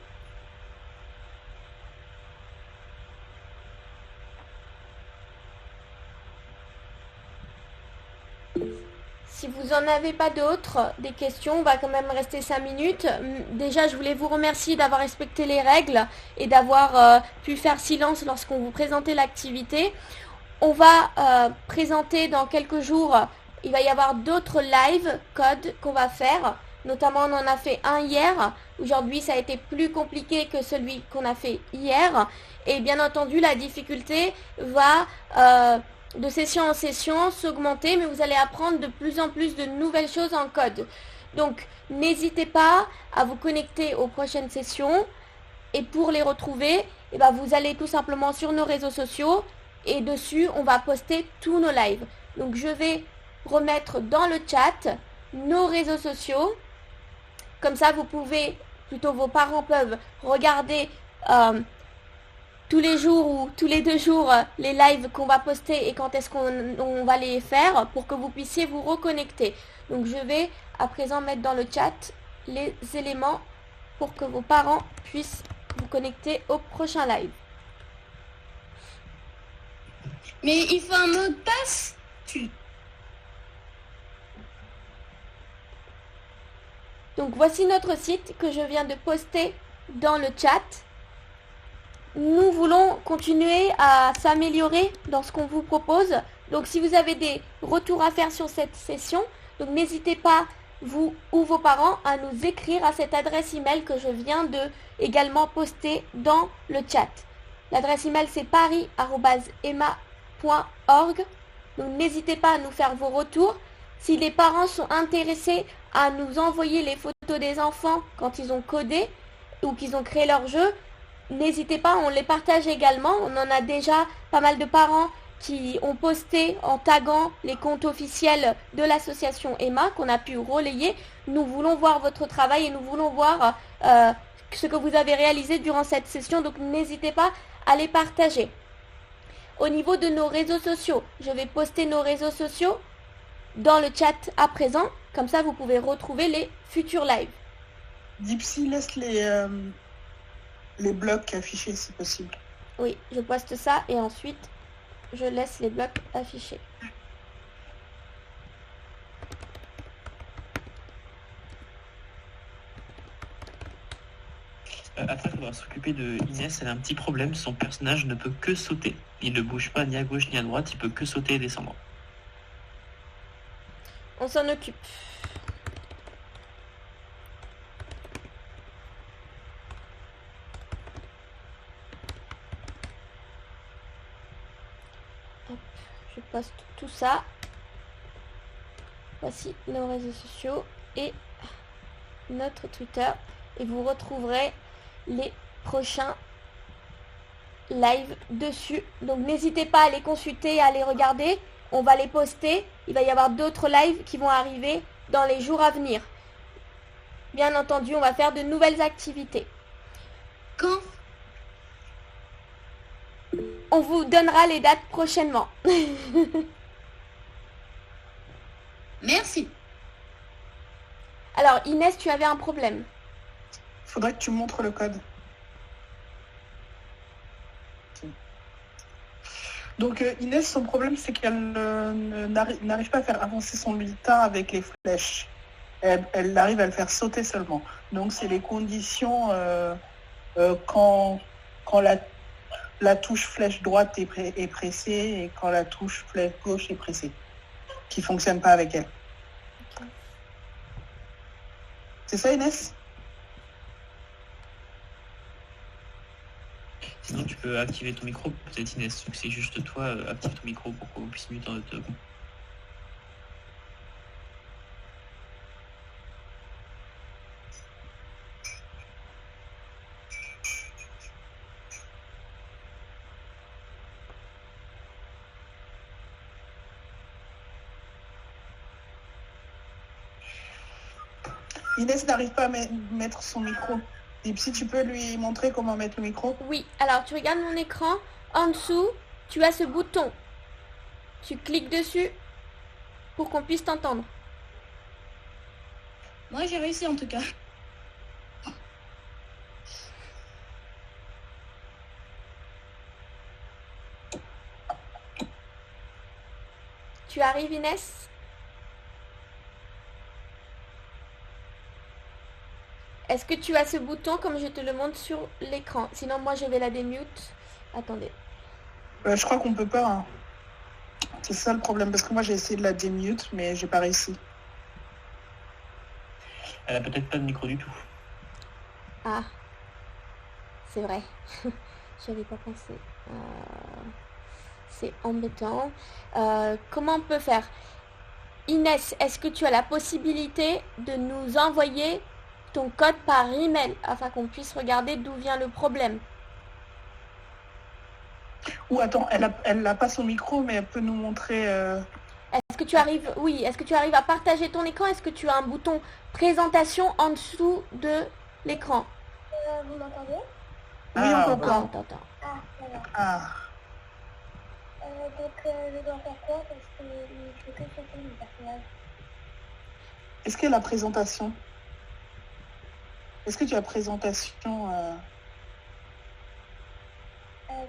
Si vous n'en avez pas d'autres, des questions, on va quand même rester 5 minutes. Déjà, je voulais vous remercier d'avoir respecté les règles et d'avoir pu faire silence lorsqu'on vous présentait l'activité. On va présenter dans quelques jours, il va y avoir d'autres live codes qu'on va faire. Notamment, on en a fait un hier. Aujourd'hui, ça a été plus compliqué que celui qu'on a fait hier. Et bien entendu, la difficulté va de session en session s'augmenter, mais vous allez apprendre de plus en plus de nouvelles choses en code. Donc, n'hésitez pas à vous connecter aux prochaines sessions. Et pour les retrouver, eh ben, vous allez tout simplement sur nos réseaux sociaux. Et dessus, on va poster tous nos lives. Donc, je vais remettre dans le chat nos réseaux sociaux. Comme ça, vous pouvez, plutôt vos parents peuvent regarder tous les jours ou tous les 2 jours les lives qu'on va poster et quand est-ce qu'on va les faire pour que vous puissiez vous reconnecter. Donc, je vais à présent mettre dans le chat les éléments pour que vos parents puissent vous connecter au prochain live. Mais il faut un mot de passe. Donc voici notre site que je viens de poster dans le chat. Nous voulons continuer à s'améliorer dans ce qu'on vous propose. Donc si vous avez des retours à faire sur cette session, donc n'hésitez pas, vous ou vos parents, à nous écrire à cette adresse email que je viens de également poster dans le chat. L'adresse email c'est paris@emma.org. Donc n'hésitez pas à nous faire vos retours. Si les parents sont intéressés à nous envoyer les photos des enfants quand ils ont codé ou qu'ils ont créé leur jeu, n'hésitez pas, on les partage également. On en a déjà pas mal de parents qui ont posté en taguant les comptes officiels de l'association Emma qu'on a pu relayer. Nous voulons voir votre travail et nous voulons voir ce que vous avez réalisé durant cette session. Donc n'hésitez pas à les partager. Au niveau de nos réseaux sociaux, je vais poster nos réseaux sociaux dans le chat à présent. Comme ça, vous pouvez retrouver les futurs lives. Dipsy, laisse les blocs affichés si possible. Oui, je poste ça et ensuite, je laisse les blocs affichés. Après, il faudra s'occuper de Inès. Elle a un petit problème. Son personnage ne peut que sauter. Il ne bouge pas ni à gauche ni à droite. Il peut que sauter et descendre. On s'en occupe. Hop, je poste tout ça. Voici nos réseaux sociaux et notre Twitter. Et vous retrouverez les prochains lives dessus. Donc n'hésitez pas à les consulter, à les regarder. On va les poster il va y avoir d'autres lives qui vont arriver dans les jours à venir. Bien entendu, on va faire de nouvelles activités. Quand? On vous donnera les dates prochainement. Merci. Alors Inès, tu avais un problème. Faudrait que tu montres le code. Donc Inès, son problème, c'est qu'elle n'arrive pas à faire avancer son lutin avec les flèches. Elle arrive à le faire sauter seulement. Donc c'est les conditions quand la touche flèche droite est pressée et quand la touche flèche gauche est pressée, qui ne fonctionne pas avec elle. Ok. C'est ça, Inès? Sinon, tu peux activer ton micro, peut-être Inès, vu que c'est juste toi, active ton micro pour qu'on puisse mieux te... Inès n'arrive pas à mettre son micro. Et si tu peux lui montrer comment mettre le micro? Oui, alors tu regardes mon écran, en dessous, tu as ce bouton. Tu cliques dessus pour qu'on puisse t'entendre. Moi, j'ai réussi en tout cas. Tu arrives, Inès? Est-ce que tu as ce bouton comme je te le montre sur l'écran? Sinon, moi, je vais la démute. Attendez. Je crois qu'on peut pas. Hein. C'est ça le problème, parce que moi j'ai essayé de la démute, mais j'ai pas réussi. Elle a peut-être pas de micro du tout. Ah, c'est vrai. J'y avais pas pensé. C'est embêtant. Comment on peut faire? Inès, est-ce que tu as la possibilité de nous envoyer ton code par email afin qu'on puisse regarder d'où vient le problème? Ou attends, elle n'a pas son micro, mais elle peut nous montrer... Est-ce que tu arrives, oui, est-ce que tu arrives à partager ton écran? Est-ce que tu as un bouton présentation en dessous de l'écran? Vous m'entendez? Oui, Ah, on Ah, t'entend. on t'entend. Ah, voilà. Ah, Donc, je dois faire quoi? Parce que je fais que sauter mon personnage. est-ce qu'il y a la présentation? Est-ce que tu as présentation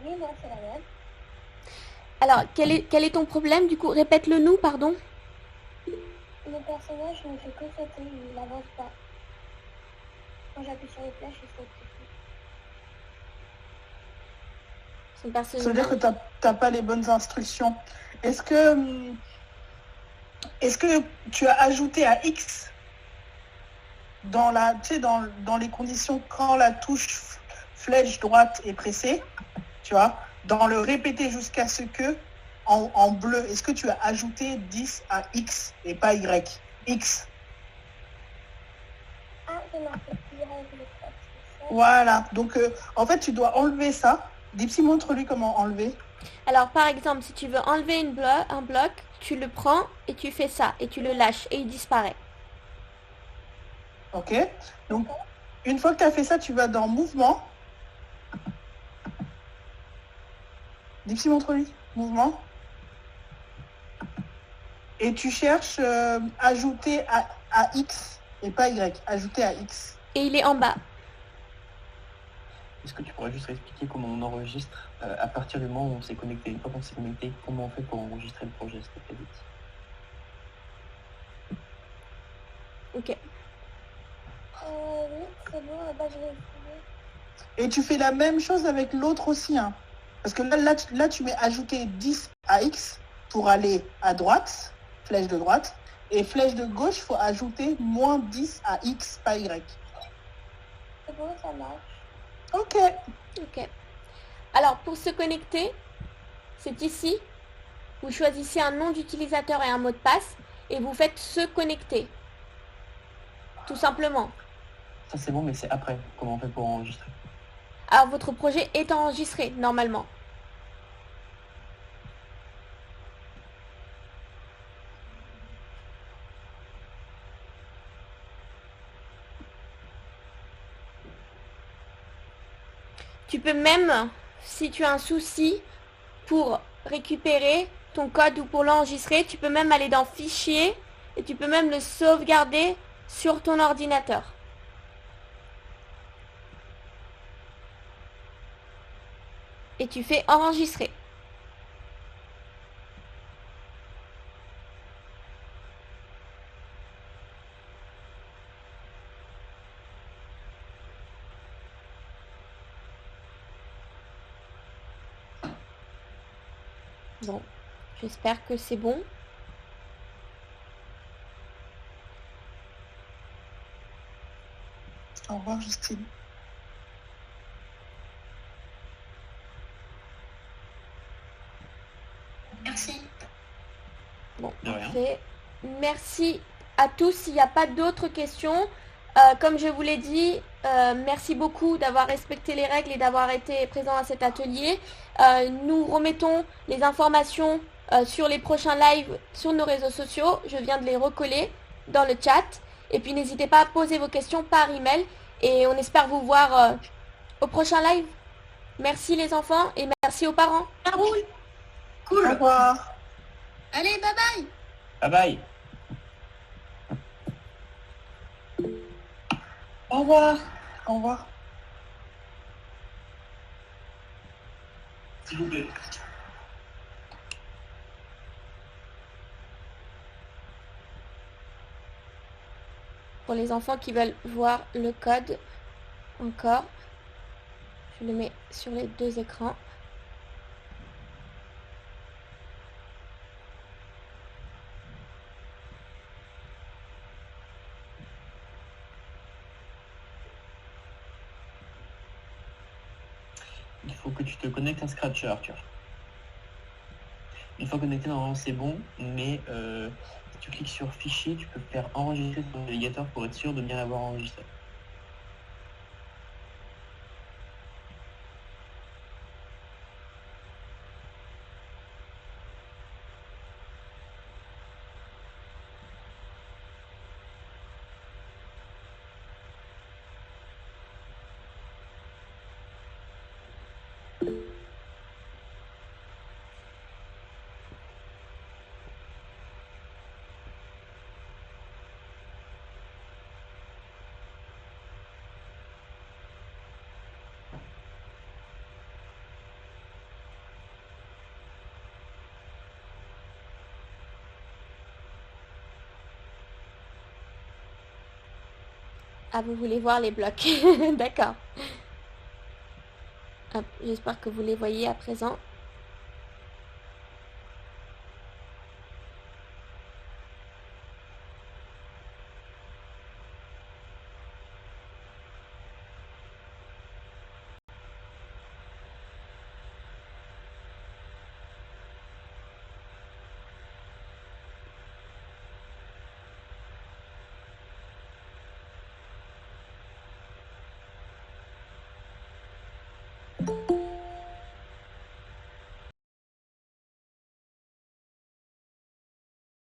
Oui, moi, c'est la même. Alors, quel est ton problème du coup? Répète-le nous, pardon. Mon personnage ne fait que sauter, il n'avance pas. Quand j'appuie sur les flèches, il saute. Son Ça veut dire personnage. que tu n'as pas les bonnes instructions. Est-ce que tu as ajouté à X dans les conditions quand la touche flèche droite est pressée, tu vois, dans le répéter jusqu'à ce que, en bleu, est-ce que tu as ajouté 10 à X et pas Y? X. Ah, c'est marqué. Il y a le stop. Voilà. Donc, en fait, tu dois enlever ça. Dipsy, montre-lui comment enlever. Alors, par exemple, si tu veux enlever un bloc, tu le prends et tu fais ça et tu le lâches et il disparaît. OK? Donc, une fois que tu as fait ça, tu vas dans Mouvement. Dipsy, montre-lui. Mouvement. Et tu cherches ajouter à X et pas Y. Ajouter à X. Et il est en bas. Est-ce que tu pourrais juste expliquer comment on enregistre à partir du moment où on s'est connecté? Une fois qu'on s'est connecté, comment on fait pour enregistrer le projet, s'il te plaît, vite? Ok. Oui, c'est bon, bah, je vais essayer. Et tu fais la même chose avec l'autre aussi. Hein. Parce que là, tu mets ajouter 10 à X pour aller à droite, flèche de droite. Et flèche de gauche, il faut ajouter moins 10 à X, pas Y. C'est bon, ça marche. OK. Ok. Alors, pour se connecter, c'est ici. Vous choisissez un nom d'utilisateur et un mot de passe et vous faites se connecter. Tout simplement. Ça c'est bon, mais c'est après. Comment on fait pour enregistrer? Alors, votre projet est enregistré, normalement. peux même, si tu as un souci pour récupérer ton code ou pour l'enregistrer, tu peux même aller dans Fichier et tu peux même le sauvegarder sur ton ordinateur. Et tu fais enregistrer. Bon, j'espère que c'est bon. Au revoir, Justine. Merci. Bon, De rien. parfait. Merci à tous. S'il n'y a pas d'autres questions, comme je vous l'ai dit, merci beaucoup d'avoir respecté les règles et d'avoir été présent à cet atelier. Nous remettons les informations sur les prochains lives sur nos réseaux sociaux. Je viens de les recoller dans le chat. Et puis n'hésitez pas à poser vos questions par email. Et on espère vous voir au prochain live. Merci les enfants et merci aux parents. Au revoir. Allez, bye bye. Bye bye. Au revoir. Au revoir. S'il vous plaît. Pour les enfants qui veulent voir le code encore, je le mets sur les deux écrans. Il faut que tu te connectes à Scratcher, Arthur. Une fois connecté, normalement c'est bon, mais si tu cliques sur Fichier, tu peux faire enregistrer sur le navigateur pour être sûr de bien l'avoir enregistré. Ah, vous voulez voir les blocs. D'accord. Hop, j'espère que vous les voyez à présent.